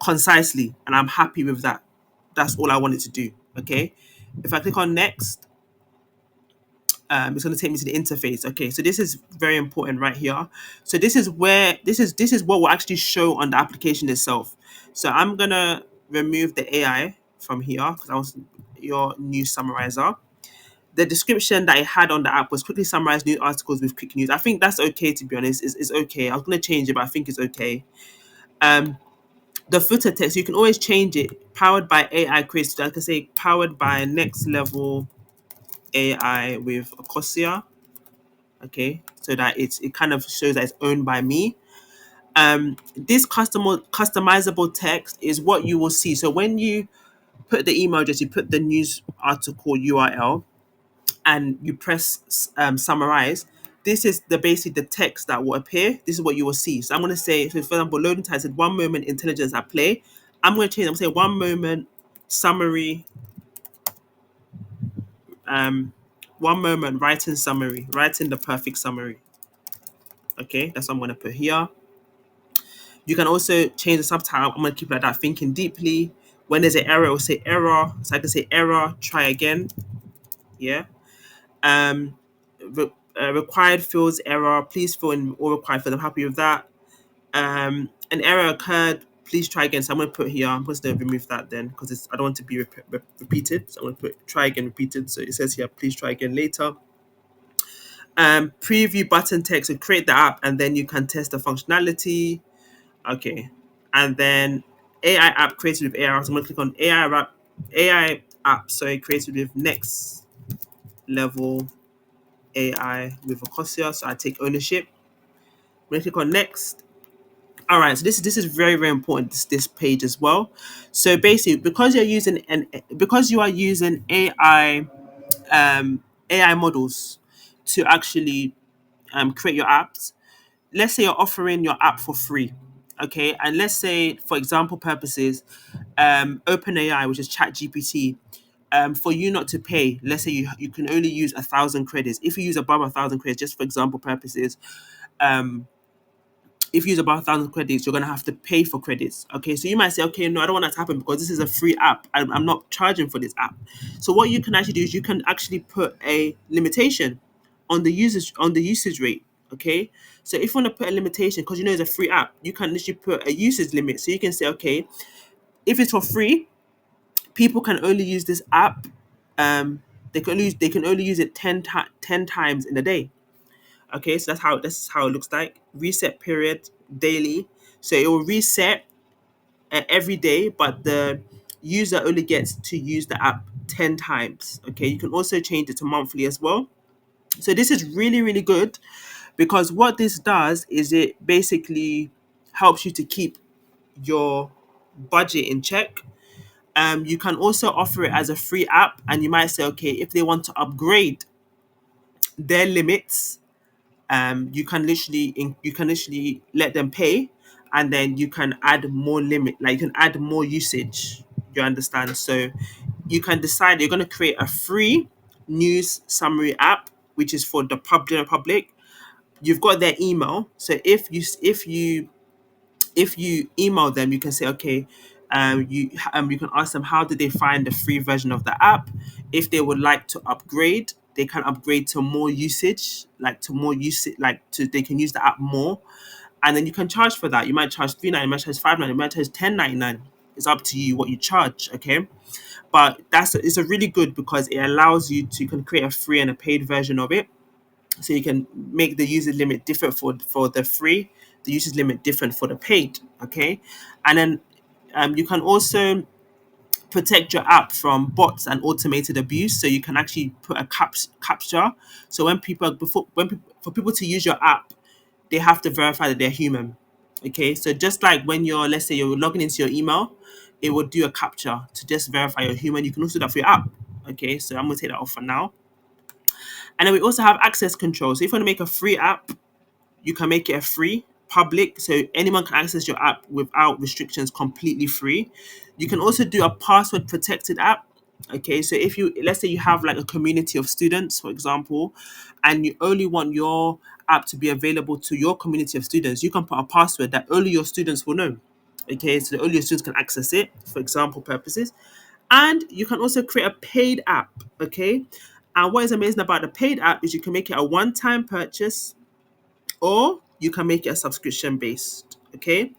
concisely, and I'm happy with that. That's all I wanted to do. Okay, if I click on next, it's going to take me to the interface. Okay, so this is very important right here. So this is what will actually show on the application itself. So I'm gonna remove the AI from here because I was your news summarizer. The description that I had on the app was quickly summarize news articles with quick news. I think that's okay, to be honest. It's okay. I was going to change it, but I think it's okay. Um, the footer text, you can always change it. Powered by AI creates, I can say powered by next level AI with Akosua. Okay, so that it kind of shows that it's owned by me. This customizable text is what you will see. So when you put the email address, you put the news article URL, and you press summarize, this is the basic the text that will appear. This is what you will see. So I'm going to say, so for example, loading time said 1 moment intelligence at play. I'm going to change. I'm going to say 1 moment summary. Um, 1 moment writing summary, writing the perfect summary. Okay, that's what I'm going to put here. You can also change the subtitle. I'm going to keep it like that. Thinking deeply. When there's an error, it will say error. So I can say error. Try again. Yeah. Required fields error. Please fill in all required fields. I'm happy with that. An error occurred. Please try again. So I'm going to put here. I'm going to remove that then because I don't want to be repeated. So I'm going to put try again repeated. So it says here, please try again later. Preview button text. So create the app and then you can test the functionality. Okay, and then AI app created with AI. So I'm going to click on AI app. Sorry, created with next level AI with Akosua. So I take ownership. I'm going to click on next. All right, so this is very very important. This page as well. So basically, because you are using AI models to actually create your apps. Let's say you're offering your app for free, okay, and let's say for example purposes, OpenAI, which is ChatGPT, for you not to pay. Let's say you can only use 1,000 credits. If you use above 1,000 credits, just for example purposes, um, if you use about 1,000 credits, you're gonna have to pay for credits. Okay, so you might say, okay, no, I don't want that to happen because this is a free app. I'm not charging for this app. So what you can actually do is you can actually put a limitation on the usage rate. Okay, so if you want to put a limitation because you know it's a free app, you can literally put a usage limit. So you can say, okay, if it's for free, people can only use this app. They can only use it 10 times in a day. Okay, so that's how it looks like. Reset period daily. So it will reset every day, but the user only gets to use the app 10 times. Okay, you can also change it to monthly as well. So this is really, really good because what this does is it basically helps you to keep your budget in check. You can also offer it as a free app, and you might say, okay, if they want to upgrade their limits, you can literally let them pay, and then you can add more limit, like you can add more usage. You understand? So you can decide you're going to create a free news summary app, which is for the general public. You've got their email, so if you email them, you can say, okay, you can ask them how did they find the free version of the app. If they would like to upgrade, they can upgrade to more usage, like to more usage, like to they can use the app more, and then you can charge for that. You might charge 3.99, you might charge 5.99, you might charge 10.99. It's up to you what you charge, okay? But it's a really good because it allows you to you can create a free and a paid version of it, so you can make the user limit different for the free, the usage limit different for the paid, okay? And then you can also protect your app from bots and automated abuse. So you can actually put a capture. So when people before when people, for people to use your app, they have to verify that they're human. Okay, so just like when you're, let's say you're logging into your email, it will do a capture to just verify you're human. You can also do that for your app. Okay, so I'm gonna take that off for now. And then we also have access control. So if you want to make a free app, you can make it a free public, so anyone can access your app without restrictions, completely free. You can also do a password protected app. Okay, so if you, let's say you have like a community of students, for example, and you only want your app to be available to your community of students, you can put a password that only your students will know. Okay, so that only your students can access it for example purposes. And you can also create a paid app. Okay, and what is amazing about the paid app is you can make it a one-time purchase, or you can make it a subscription based. Okay,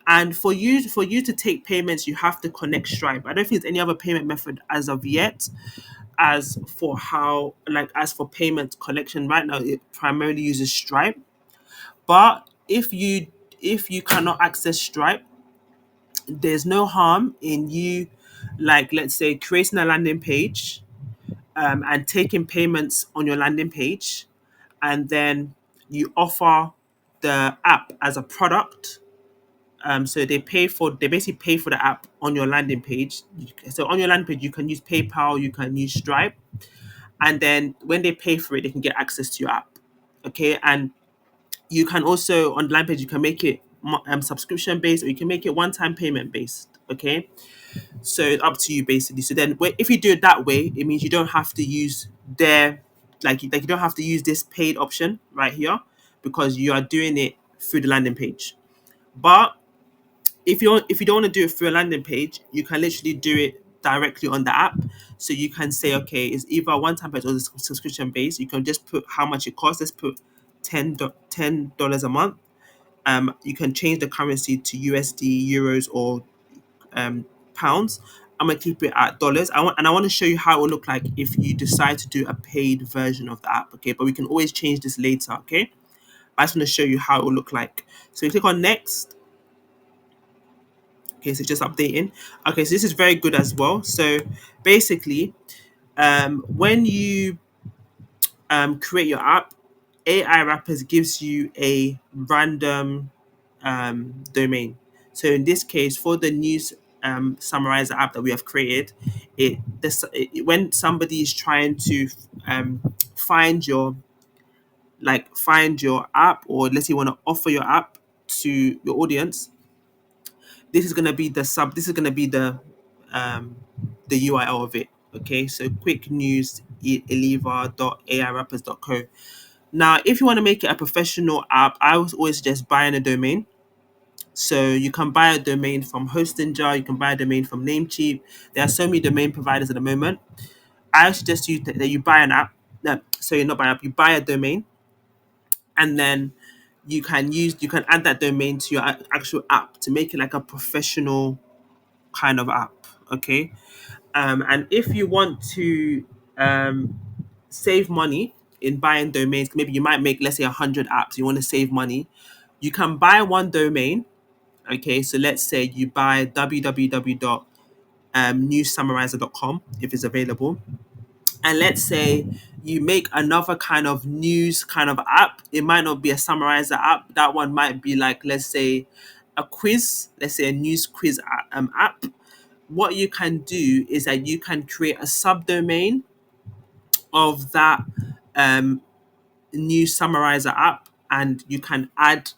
and for you to take payments, you have to connect Stripe. I don't think there's any other payment method as of yet. As for payment collection right now, it primarily uses Stripe. But if you cannot access Stripe, there's no harm in you, like, let's say, creating a landing page, and taking payments on your landing page, and then you offer the app as a product. So they basically pay for the app on your landing page. So on your landing page, you can use PayPal, you can use Stripe, and then when they pay for it, they can get access to your app. Okay, and you can also, on the landing page, you can make it subscription based, or you can make it one-time payment based. Okay, so it's up to you basically. So then, if you do it that way, it means you don't have to use their, like you don't have to use this paid option right here, because you are doing it through the landing page. But if you don't want to do it through a landing page, you can literally do it directly on the app. So you can say, okay, it's either a one-time purchase or subscription based. You can just put how much it costs. Let's put $10 a month. You can change the currency to USD, euros, or um, pounds. I'm gonna keep it at dollars. I want to show you how it will look like if you decide to do a paid version of the app. Okay, but we can always change this later. Okay, I just want to show you how it will look like. So you click on next. Okay, so just updating. Okay, so this is very good as well. So basically, when you create your app, AIwrappers gives you a random domain. So in this case, for the news summarizer app that we have created, when somebody is trying to find your find your app, or let's say you want to offer your app to your audience, this is gonna be the sub. This is gonna be um, the URL of it. Okay, so quick news eliva.aiwrappers.co. Now, if you want to make it a professional app, I would always suggest buying a domain. So you can buy a domain from Hostinjar, you can buy a domain from Namecheap. There are so many domain providers at the moment. I suggest that you buy an app. No, so you're not buying an app. You buy a domain, and then you can add that domain to your actual app to make it like a professional kind of app. Okay, and if you want to um, save money in buying domains, maybe you might make, let's say, 100 apps. You want to save money, you can buy one domain. Okay, so let's say you buy www.newssummarizer.com if it's available, and let's say you make another kind of news kind of app. It might not be a summarizer app. That one might be like, let's say, a quiz. Let's say a news quiz app. What you can do is that you can create a subdomain of that um, new summarizer app, and you can add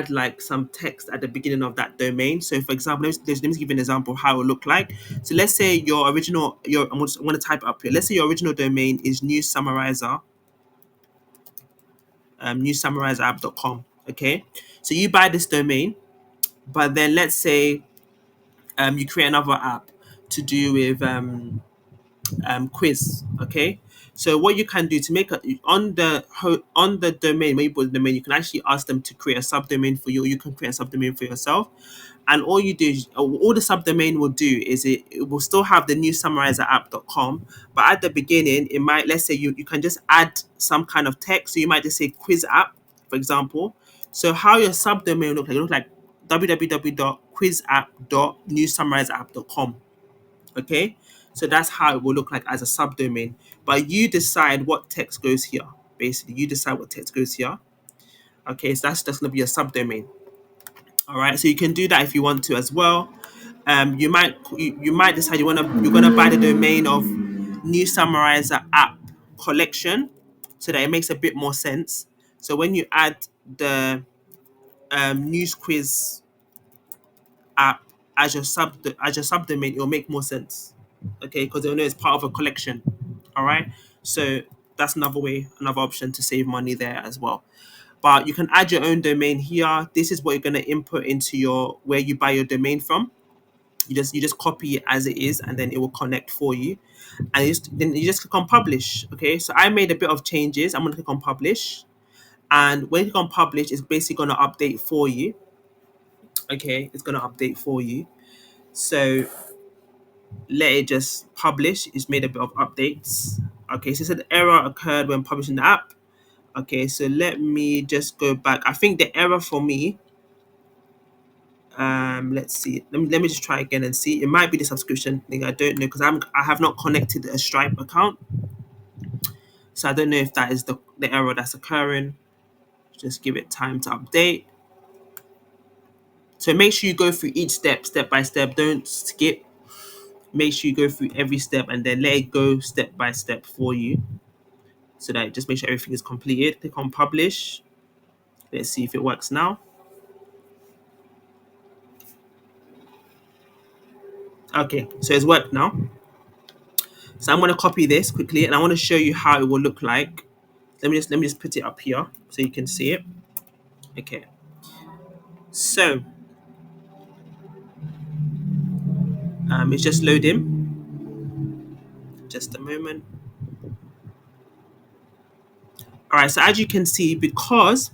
like some text at the beginning of that domain. So for example, let me give you an example of how it will look like. So let's say your original your I'm going to type it up here. Let's say your original domain is newssummarizer.com. Okay, so you buy this domain, but then let's say you create another app to do with quiz. Okay, so what you can do to make a on the domain, when you put the domain, you can actually ask them to create a subdomain for you, or you can create a subdomain for yourself. And all you do is, all the subdomain will do is it will still have the new summarizer app.com, but at the beginning it might, let's say you can just add some kind of text. So you might just say quiz app, for example. So how your subdomain look like www.quizapp.newsummarizerapp.com. Okay, so that's how it will look like as a subdomain, but you decide what text goes here. Basically, you decide what text goes here. Okay, so that's just going to be a subdomain. All right, so you can do that if you want to as well. You might decide you're gonna buy the domain of new summarizer app collection, so that it makes a bit more sense. So when you add the news quiz app as your subdomain, it'll make more sense. Okay, because they'll know it's part of a collection. All right, so that's another way, another option to save money there as well. But you can add your own domain here. This is what you're gonna input into your where you buy your domain from. You just copy it as it is, and then it will connect for you. And then you just click on publish. Okay, so I made a bit of changes. I'm gonna click on publish, and when you click on publish, it's basically gonna update for you. Okay, it's gonna update for you. So let it just publish. It's made a bit of updates. Okay, so it said error occurred when publishing the app. Okay, so let me just go back. I think the error for me, let's see. Let me just try again and see. It might be the subscription thing. I don't know, because I have not connected a Stripe account, so I don't know if that is the error that's occurring. Just give it time to update. So make sure you go through each step by step. Don't skip. Make sure you go through every step and then let it go step by step for you, so that just make sure everything is completed. Click on publish. Let's see if it works now. Okay, so it's worked now. So I'm going to copy this quickly, and I want to show you how it will look like. Let me just put it up here so you can see it. Okay. So it's just loading. Just a moment. All right. So as you can see, because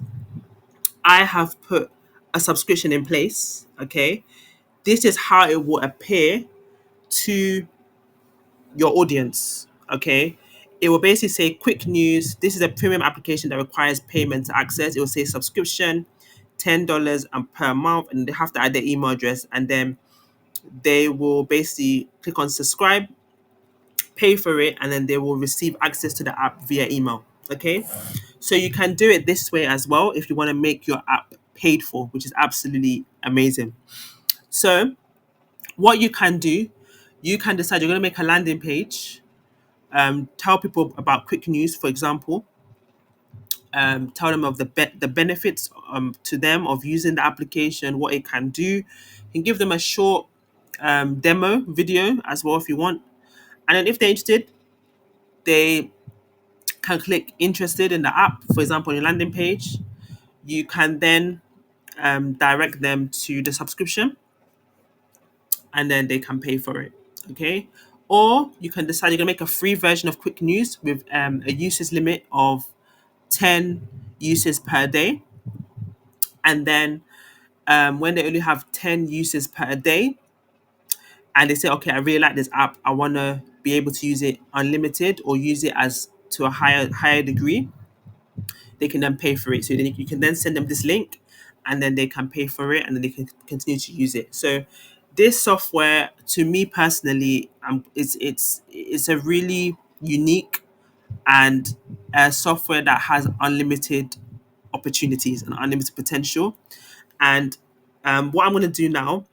I have put a subscription in place, okay, this is how it will appear to your audience. Okay. It will basically say quick news. This is a premium application that requires payment to access. It will say subscription, $10 and per month, and they have to add their email address, and then they will basically click on subscribe, pay for it, and then they will receive access to the app via email. Okay, so you can do it this way as well if you want to make your app paid for, which is absolutely amazing. So what you can do, you can decide you're going to make a landing page, tell people about quick news, for example, tell them of the benefits to them of using the application, what it can do. You can give them a short demo video as well if you want, and then if they're interested, they can click interested in the app. For example, on your landing page, you can then direct them to the subscription, and then they can pay for it. Okay, or you can decide you're gonna make a free version of quick news with a usage limit of 10 uses per day, and then when they only have 10 uses per day, and they say, okay, I really like this app, I want to be able to use it unlimited or use it as to a higher degree, they can then pay for it. So then you can then send them this link, and then they can pay for it, and then they can continue to use it. So this software, to me personally, it's a really unique and a software that has unlimited opportunities and unlimited potential. And what I'm going to do now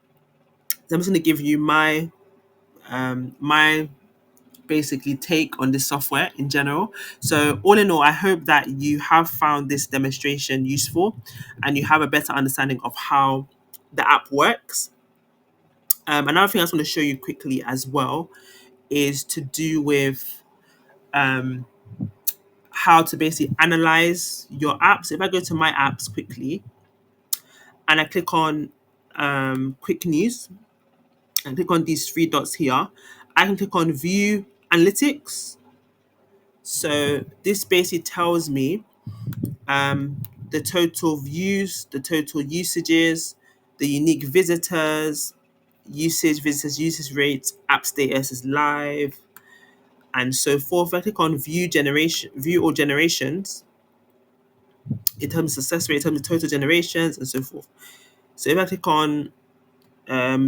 is I'm just going to give you my basically take on this software in general. So all in all, I hope that you have found this demonstration useful and you have a better understanding of how the app works. Another thing I just want to show you quickly as well is to do with um, how to basically analyze your apps. So if I go to my apps quickly and I click on quick news and click on these three dots here, I can click on view analytics. So this basically tells me um, the total views, the total usages, the unique visitors, usage rates, app status is live, and so forth. If I click on view all generations, in terms of success rate, in terms of total generations, and so forth. So if I click on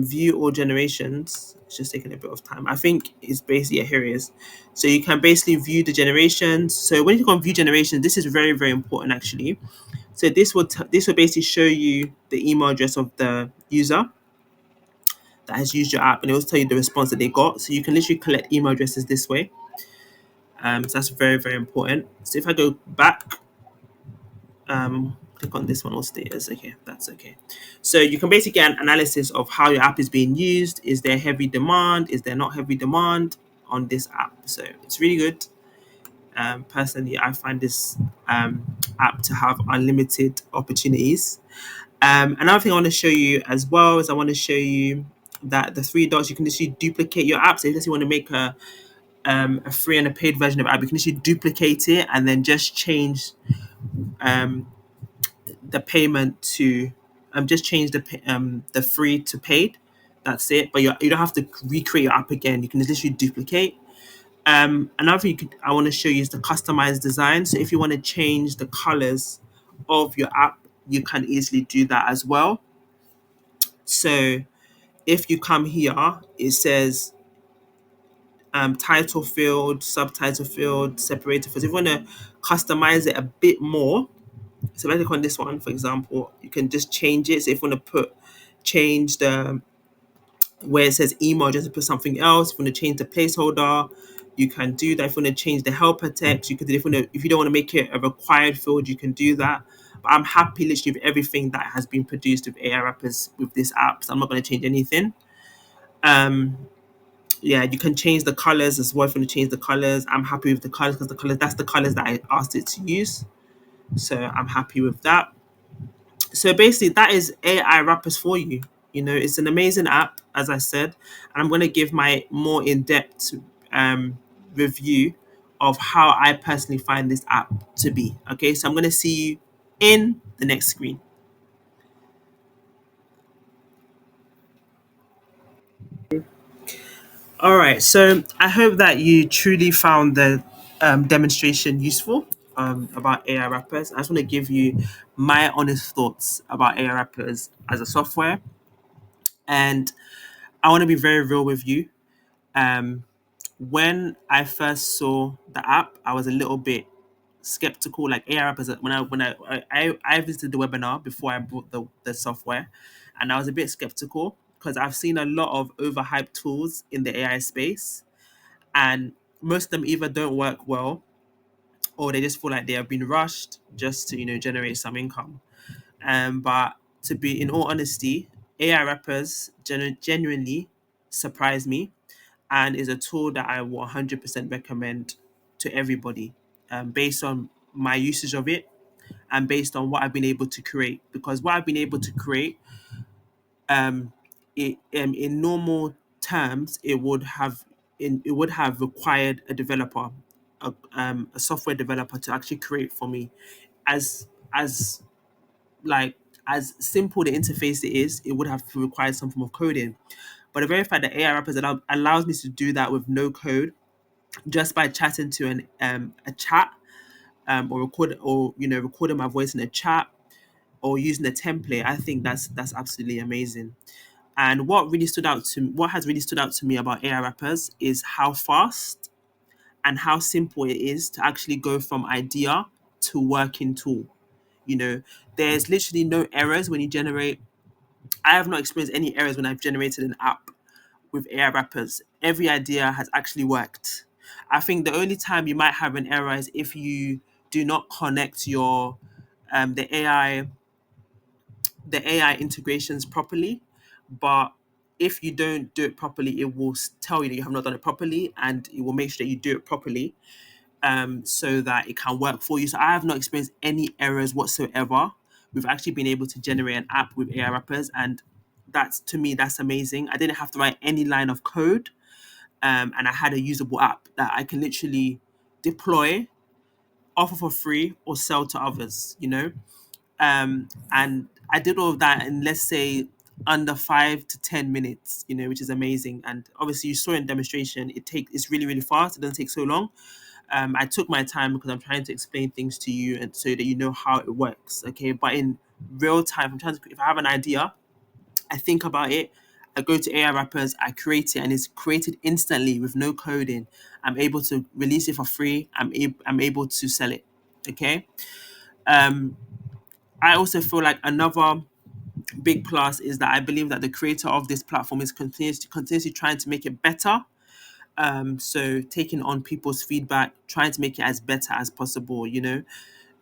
view all generations, it's just taking a bit of time. I think it's basically, yeah, here it is. So you can basically view the generations. So when you click on view generations, this is very, very important actually. So this will basically show you the email address of the user that has used your app, and it will tell you the response that they got. So you can literally collect email addresses this way. So that's very, very important. So if I go back, click on this one, all status. Okay, that's okay. So you can basically get an analysis of how your app is being used. Is there heavy demand? Is there not heavy demand on this app? So it's really good. Personally, I find this app to have unlimited opportunities. Another thing I want to show you as well is I want to show you that the three dots, you can actually duplicate your app. So if you want to make a free and a paid version of app, you can actually duplicate it and then just change um, the payment to just change the free to paid. That's it. But you don't have to recreate your app again. You can just literally duplicate. Another thing I want to show you is the customized design. So if you want to change the colors of your app, you can easily do that as well. So if you come here, it says title field, subtitle field, separator field. So if you want to customize it a bit more, so if I click on this one, for example, you can just change it. So if you want to change the where it says email, just to put something else. If you want to change the placeholder, you can do that. If you want to change the helper text, you can do. If you don't want to make it a required field, you can do that. But I'm happy literally with everything that has been produced with AI wrappers with this app. So I'm not going to change anything. Um, yeah, you can change the colors as well. If you want to change the colors, I'm happy with the colors because that's the colors that I asked it to use. So I'm happy with that. So basically, that is AI wrappers for you. You know, it's an amazing app, as I said, and I'm going to give my more in-depth review of how I personally find this app to be. Okay, so I'm going to see you in the next screen. All right, so I hope that you truly found the demonstration useful about AI wrappers. I just want to give you my honest thoughts about AI wrappers as a software, and I want to be very real with you. Um, when I first saw the app, I was a little bit skeptical. Like AI wrappers, when I visited the webinar before I bought the software, and I was a bit skeptical because I've seen a lot of overhyped tools in the AI space, and most of them either don't work well or they just feel like they have been rushed just to generate some income. But to be in all honesty, AI wrappers genuinely surprised me and is a tool that I will 100% recommend to everybody based on my usage of it and based on what I've been able to create. Because what I've been able to create, um, in normal terms, it would have required a developer, a software developer to actually create for me. As like as simple the interface it is, it would have required some form of coding. But the very fact that AI wrappers allows me to do that with no code, just by chatting to a chat, or recording my voice in a chat or using a template, I think that's absolutely amazing. And what has really stood out to me about AI wrappers is how fast and how simple it is to actually go from idea to working tool. You know, there's literally no errors when you generate. I have not experienced any errors when I've generated an app with AI wrappers. Every idea has actually worked. I think the only time you might have an error is if you do not connect your um, the AI the AI integrations properly. But if you don't do it properly, it will tell you that you have not done it properly, and it will make sure that you do it properly, so that it can work for you. So I have not experienced any errors whatsoever. We've actually been able to generate an app with AI wrappers, and that's to me that's amazing. I didn't have to write any line of code. and I had a usable app that I can literally deploy, offer for free, or sell to others. And I did all of that in, let's say, under 5 to 10 minutes, which is amazing. And obviously, you saw in demonstration, it's really really fast. It doesn't take so long. I took my time because I'm trying to explain things to you and so that you know how it works. Okay, but in real time, if I have an idea, I think about it. I go to AI Wrappers, I create it, and it's created instantly with no coding. I'm able to release it for free. I'm able to sell it. Okay. Um, I also feel like another big plus is that I believe that the creator of this platform is continuously trying to make it better. So taking on people's feedback, trying to make it as better as possible.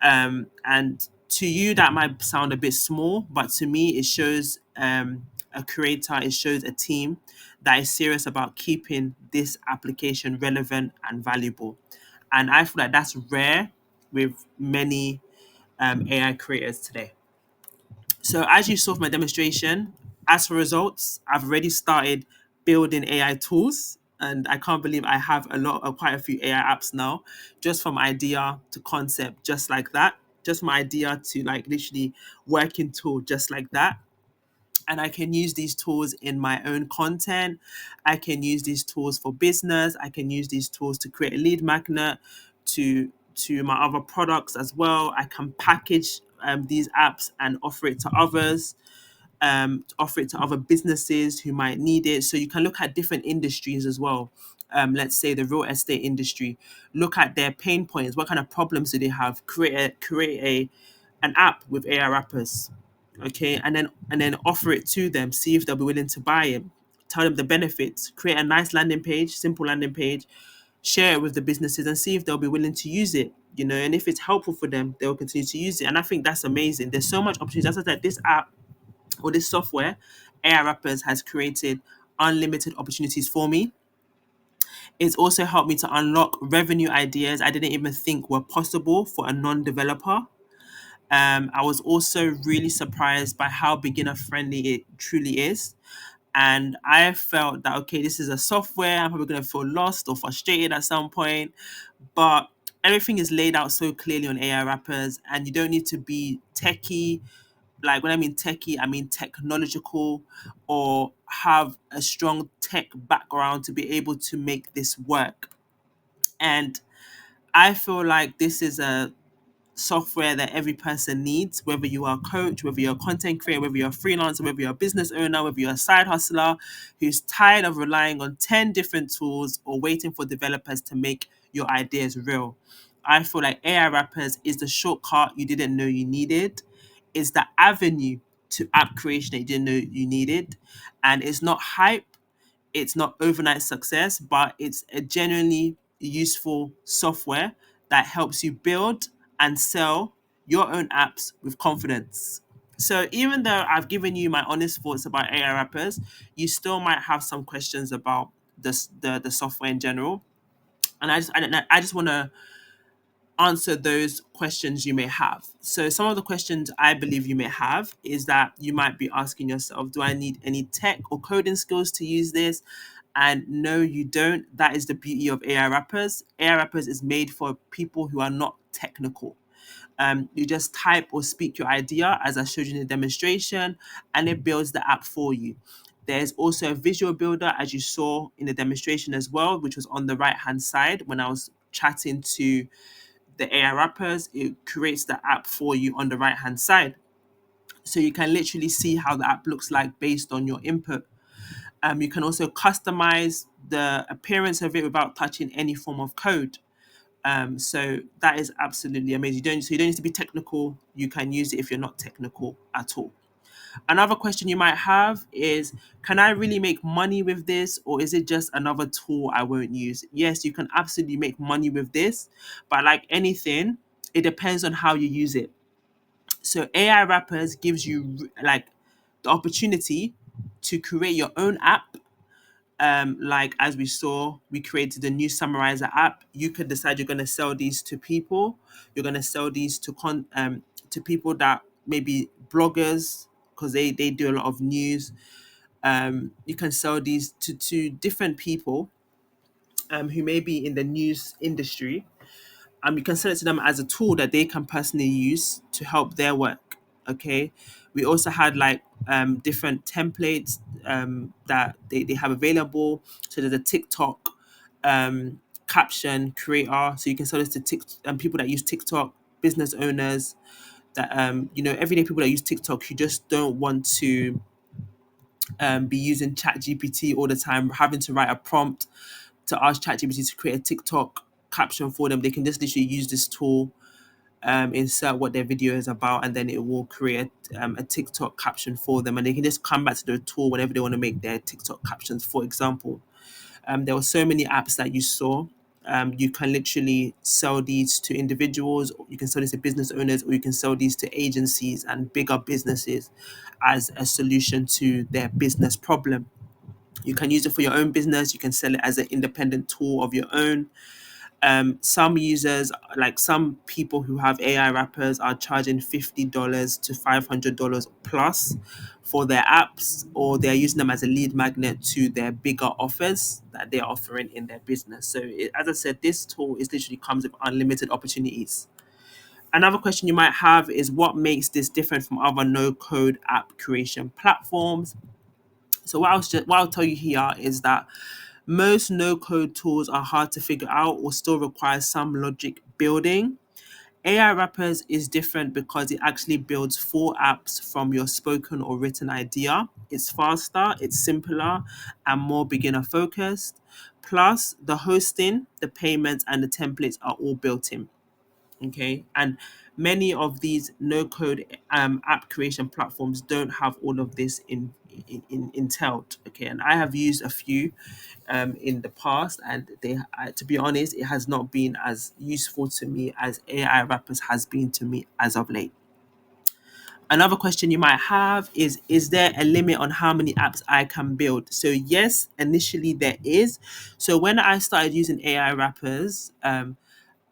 And to you that might sound a bit small, but to me it shows a creator, it shows a team that is serious about keeping this application relevant and valuable. And I feel like that's rare with many AI creators today. So as you saw from my demonstration, as for results, I've already started building AI tools, and I can't believe I have quite a few AI apps now, just from idea to concept, just like that, just from idea to like literally working tool, just like that. And I can use these tools in my own content. I can use these tools for business. I can use these tools to create a lead magnet to my other products as well. I can package these apps and offer it to others, offer it to other businesses who might need it. So you can look at different industries as well. Let's say the real estate industry. Look at their pain points. What kind of problems do they have? Create an app with AI wrappers, okay, and then offer it to them. See if they'll be willing to buy it. Tell them the benefits. Create a nice landing page, simple landing page. Share it with the businesses and see if they'll be willing to use it. And if it's helpful for them, they'll continue to use it. And I think that's amazing. There's so much opportunity. That's why this app or this software, AI Wrappers, has created unlimited opportunities for me. It's also helped me to unlock revenue ideas I didn't even think were possible for a non-developer. I was also really surprised by how beginner friendly it truly is. And I felt that, okay, this is a software. I'm probably going to feel lost or frustrated at some point. But everything is laid out so clearly on AI Wrappers, and you don't need to be techie. Like when I mean techie, I mean technological or have a strong tech background to be able to make this work. And I feel like this is a software that every person needs, whether you are a coach, whether you're a content creator, whether you're a freelancer, whether you're a business owner, whether you're a side hustler who's tired of relying on 10 different tools or waiting for developers to make your ideas real. I feel like AI Wrappers is the shortcut you didn't know you needed, is the avenue to app creation that you didn't know you needed. And it's not hype, it's not overnight success, but it's a genuinely useful software that helps you build and sell your own apps with confidence. So even though I've given you my honest thoughts about AI wrappers, you still might have some questions about the software in general. And I just want to answer those questions you may have. So some of the questions I believe you may have is that you might be asking yourself, do I need any tech or coding skills to use this? And no, you don't. That is the beauty of AI Wrappers. AI Wrappers is made for people who are not technical. You just type or speak your idea, as I showed you in the demonstration, and it builds the app for you. There's also a visual builder, as you saw in the demonstration as well, which was on the right hand side when I was chatting to the AI wrappers. It creates the app for you on the right hand side. So you can literally see how the app looks like based on your input. You can also customize the appearance of it without touching any form of code. So that is absolutely amazing. You don't need to be technical. You can use it if you're not technical at all. Another question you might have is, can I really make money with this, or is it just another tool I won't use? Yes, you can absolutely make money with this, but like anything, it depends on how you use it. So AI Wrappers gives you like the opportunity to create your own app. Like as we saw, we created a new summarizer app. You could decide you're going to sell these to people. You're going to sell these to people that maybe bloggers, because they do a lot of news. You can sell these to different people, who may be in the news industry, you can sell it to them as a tool that they can personally use to help their work. Okay. We also had like different templates that they have available. So there's a TikTok caption creator. So you can sell this to people that use TikTok, business owners, that everyday people that use TikTok who just don't want to be using Chat GPT all the time, having to write a prompt to ask ChatGPT to create a TikTok caption for them. They can just literally use this tool, insert what their video is about, and then it will create a TikTok caption for them. And they can just come back to the tool whenever they want to make their TikTok captions, for example. There were so many apps that you saw. You can literally sell these to individuals, or you can sell these to business owners, or you can sell these to agencies and bigger businesses as a solution to their business problem. You can use it for your own business. You can sell it as an independent tool of your own. Some users, like some people who have AI wrappers, are charging $50 to $500 plus for their apps, or they're using them as a lead magnet to their bigger offers that they're offering in their business. So, as I said, this tool is literally comes with unlimited opportunities. Another question you might have is what makes this different from other no code app creation platforms? So what I'll tell you here is that most no code tools are hard to figure out or still require some logic building. AI Wrappers is different because it actually builds full apps from your spoken or written idea. It's faster, it's simpler, and more beginner focused. Plus, the hosting, the payments, and the templates are all built in. Okay, and many of these no code app creation platforms don't have all of this in entailed. Okay, and I have used a few in the past, and to be honest, it has not been as useful to me as AI wrappers has been to me as of late. Another question you might have is there a limit on how many apps I can build? So yes, initially there is. So when I started using AI wrappers,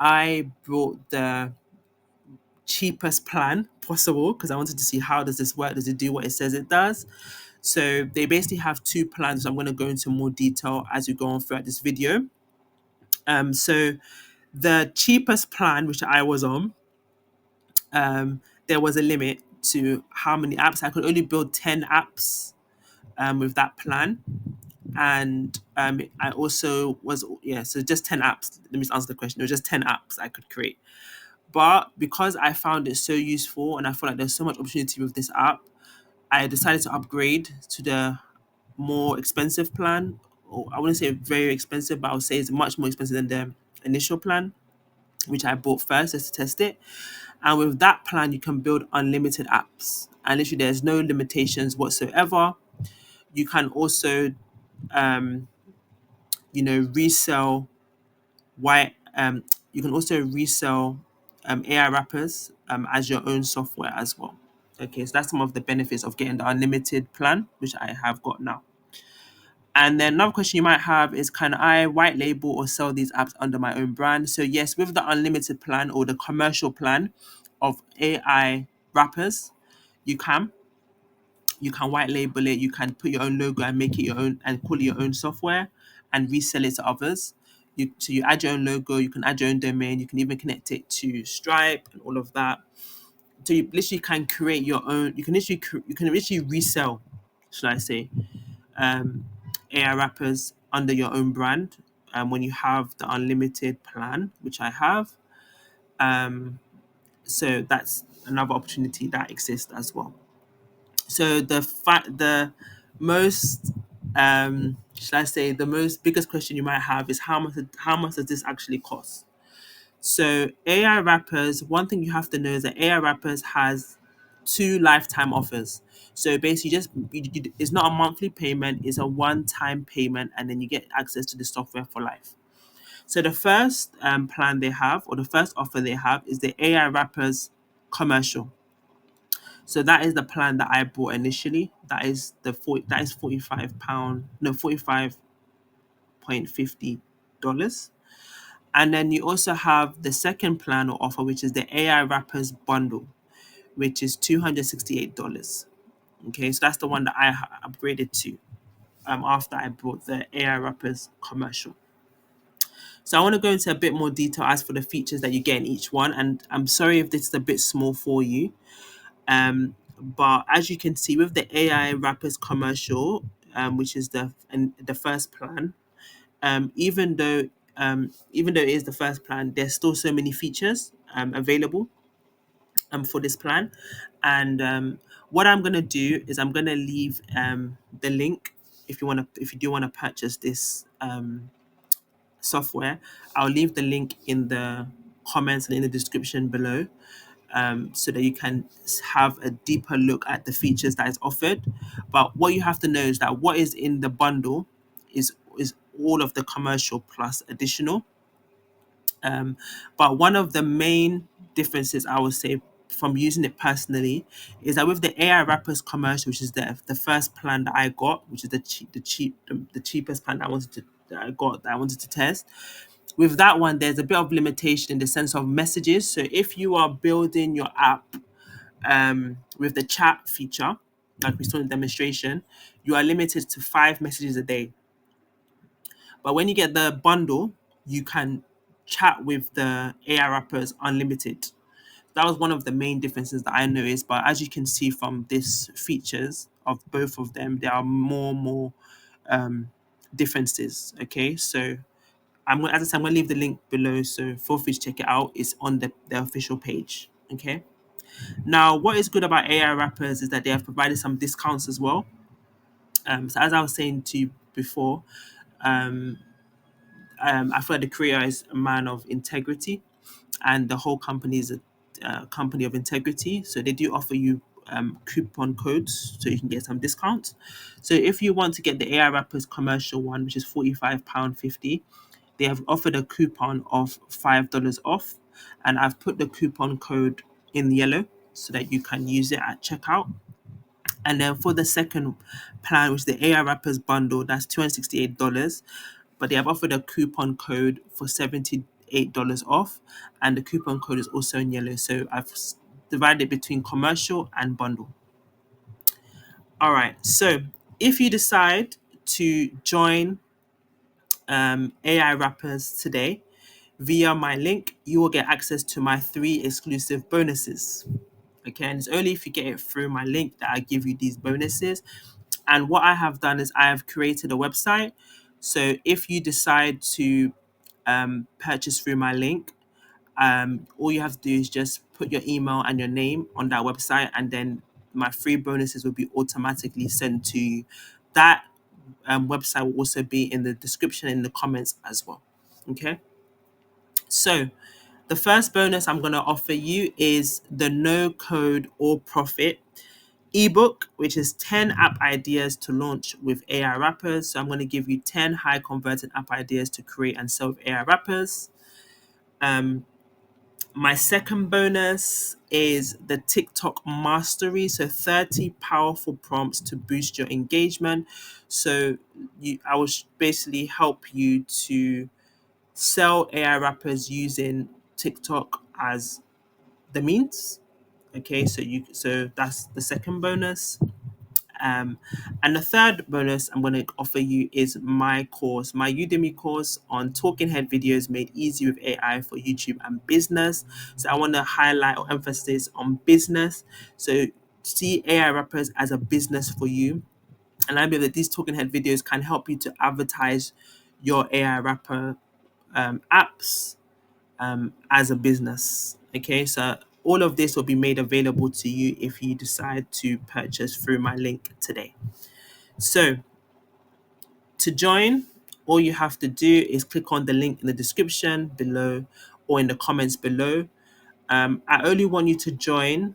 I brought the cheapest plan possible because I wanted to see how does this work? Does it do what it says it does? So they basically have two plans. I'm going to go into more detail as we go on throughout this video. So the cheapest plan, which I was on, there was a limit to how many apps. I could only build 10 apps with that plan. And I also was, yeah, so just 10 apps. Let me just answer the question. It was just 10 apps I could create. But because I found it so useful and I feel like there's so much opportunity with this app, I decided to upgrade to the more expensive plan. Or I wouldn't say very expensive, but I would say it's much more expensive than the initial plan, which I bought first just to test it. And with that plan, you can build unlimited apps. And literally, there's no limitations whatsoever. You can also, um, resell why you can also resell AI wrappers as your own software as well. Okay, so that's some of the benefits of getting the unlimited plan, which I have got now. And then another question you might have is, can I white label or sell these apps under my own brand? So yes, with the unlimited plan or the commercial plan of AI wrappers, you can. You can white label it, you can put your own logo and make it your own and call it your own software and resell it to others. You add your own logo, you can add your own domain, you can even connect it to Stripe and all of that. So you literally can create your own, you can literally resell, should I say, um, AI wrappers under your own brand when you have the unlimited plan, which I have. Um, so that's another opportunity that exists as well. So the most should I say the most biggest question you might have is how much does this actually cost? So AI wrappers, one thing you have to know is that AI wrappers has two lifetime offers. So basically, it's not a monthly payment; it's a one-time payment, and then you get access to the software for life. So the first plan they have, or the first offer they have, is the AI wrappers commercial. So that is the plan that I bought initially. That is £45, no, 45.50. And then you also have the second plan or offer, which is the AI Wrappers bundle, which is $268. Okay, so that's the one that I upgraded to after I bought the AI Wrappers commercial. So I want to go into a bit more detail as for the features that you get in each one. And I'm sorry if this is a bit small for you. But as you can see with the AI Wrappers commercial, which is the first plan, even though it is the first plan, there's still so many features available for this plan. And what I'm gonna do is I'm gonna leave the link if you do want to purchase this software. I'll leave the link in the comments and in the description below, so that you can have a deeper look at the features that is offered. But what you have to know is that what is in the bundle is all of the commercial plus additional. But one of the main differences I would say from using it personally is that with the AI Wrappers commercial, which is the first plan that I got, which is the cheapest plan that I wanted to test. With that one, there's a bit of limitation in the sense of messages. So if you are building your app with the chat feature, like we saw in the demonstration, you are limited to 5 messages a day. But when you get the bundle, you can chat with the AI Wrappers unlimited. That was one of the main differences that I noticed. But as you can see from these features of both of them, there are more um, differences. Okay, so as I said, I'm gonna leave the link below, so feel free to check it out. It's on the official page. Okay. Now, what is good about AI Wrappers is that they have provided some discounts as well. So as I was saying to you before, um, I feel like the creator is a man of integrity, and the whole company is a company of integrity. So they do offer you coupon codes so you can get some discounts. So if you want to get the AI Wrappers commercial one, which is £45.50, they have offered a coupon of $5 off, and I've put the coupon code in yellow so that you can use it at checkout. And then for the second plan, which is the AI Wrappers bundle, that's $268. But they have offered a coupon code for $78 off, and the coupon code is also in yellow. So I've divided it between commercial and bundle. All right. So if you decide to join AI Wrappers today via my link, you will get access to my 3 exclusive bonuses. Okay, and it's only if you get it through my link that I give you these bonuses. And what I have done is I have created a website. So if you decide to purchase through my link, all you have to do is just put your email and your name on that website, and then my free bonuses will be automatically sent to you. That website will also be in the description in the comments as well. Okay, so the first bonus I'm going to offer you is the No Code or Profit ebook, which is 10 app ideas to launch with AI Wrappers. So I'm going to give you 10 high converting app ideas to create and sell with AI Wrappers. My second bonus is the TikTok mastery. So 30 powerful prompts to boost your engagement. So I will basically help you to sell AI Wrappers using TikTok as the means. Okay, so that's the second bonus. And the third bonus I'm going to offer you is my course, my Udemy course on talking head videos made easy with AI for YouTube and business. So I want to highlight or emphasize on business. So see AI Wrappers as a business for you. And I believe that these talking head videos can help you to advertise your AI Wrapper apps as a business. Okay, so all of this will be made available to you if you decide to purchase through my link today. So to join, all you have to do is click on the link in the description below or in the comments below. I only want you to join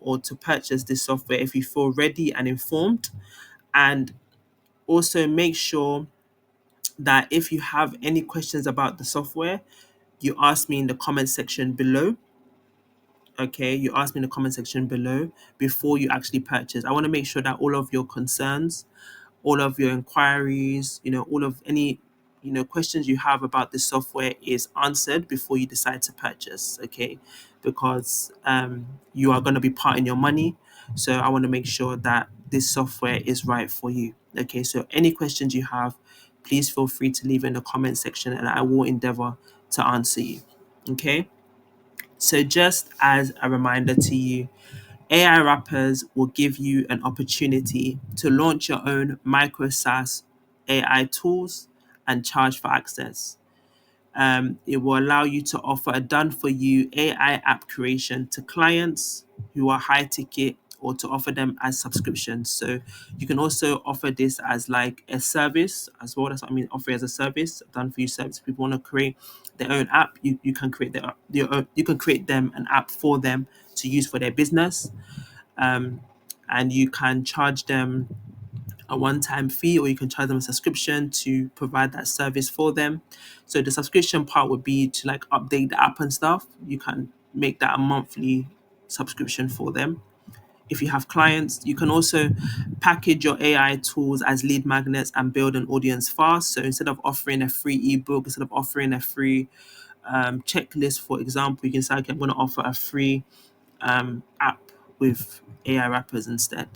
or to purchase this software if you feel ready and informed. And also make sure that if you have any questions about the software, you ask me in the comment section below. Okay, you ask me in the comment section below before you actually purchase. I want to make sure that all of your concerns, all of your inquiries, all of any questions you have about this software is answered before you decide to purchase. Okay, because you are going to be parting your money, so I want to make sure that this software is right for you. Okay, so any questions you have, please feel free to leave in the comment section and I will endeavor to answer you. Okay. So just as a reminder to you, AI Wrappers will give you an opportunity to launch your own micro SaaS AI tools and charge for access. It will allow you to offer a done for you AI app creation to clients who are high ticket or to offer them as subscriptions. So you can also offer this as like a service as well. That's what I mean, offer it as a service, done for you service. If people want to create their own app, you can create your own, you can create them an app for them to use for their business. Um, and you can charge them a one-time fee or you can charge them a subscription to provide that service for them. So the subscription part would be to like update the app and stuff. You can make that a monthly subscription for them. If you have clients, you can also package your AI tools as lead magnets and build an audience fast. So instead of offering a free ebook, instead of offering a free checklist, for example, you can say, okay, I'm going to offer a free app with AI wrappers instead.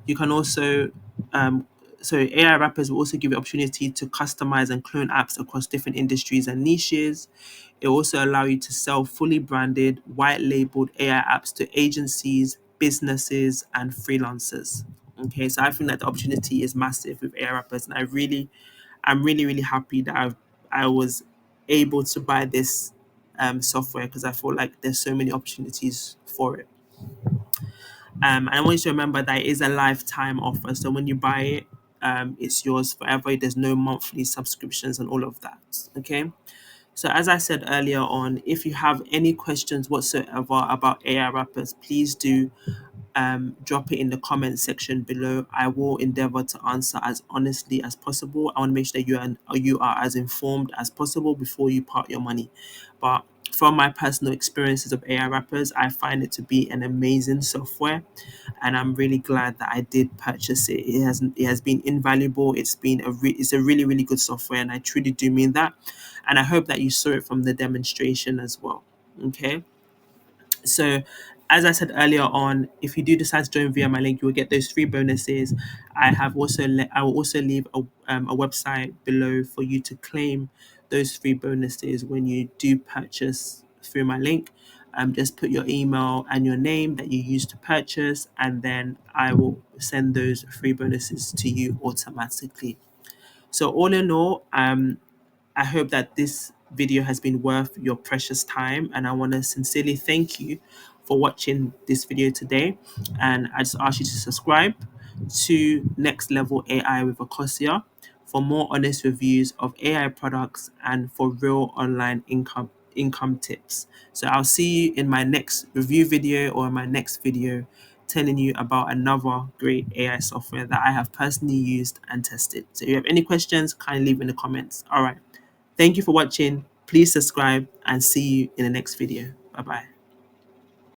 You can also, um, so AI wrappers will also give you opportunity to customize and clone apps across different industries and niches. It will also allow you to sell fully branded, white labeled AI apps to agencies, businesses, and freelancers. Okay, so I think that the opportunity is massive with AI wrappers, and I'm really, really happy that I was able to buy this software because I feel like there's so many opportunities for it. And I want you to remember that it is a lifetime offer. So when you buy it, it's yours forever. There's no monthly subscriptions and all of that. Okay. So as I said earlier on, if you have any questions whatsoever about AI wrappers, please do drop it in the comment section below. I will endeavor to answer as honestly as possible. I want to make sure that you are as informed as possible before you part your money. But from my personal experiences of AI wrappers, I find it to be an amazing software, and I'm really glad that I did purchase it. It has been invaluable. It's a really really good software, and I truly do mean that. And I hope that you saw it from the demonstration as well. Okay. So, as I said earlier on, if you do decide to join via my link, you will get those three bonuses. I will also leave a website below for you to claim those three bonuses when you do purchase through my link. Just put your email and your name that you used to purchase, and then I will send those free bonuses to you automatically. So all in all, I hope that this video has been worth your precious time, and I want to sincerely thank you for watching this video today. And I just ask you to subscribe to Next Level AI with Akosua for more honest reviews of AI products and for real online income tips. So I'll see you in my next review video or in my next video telling you about another great AI software that I have personally used and tested. So if you have any questions, kindly leave in the comments. All right. Thank you for watching. Please subscribe and see you in the next video. Bye bye.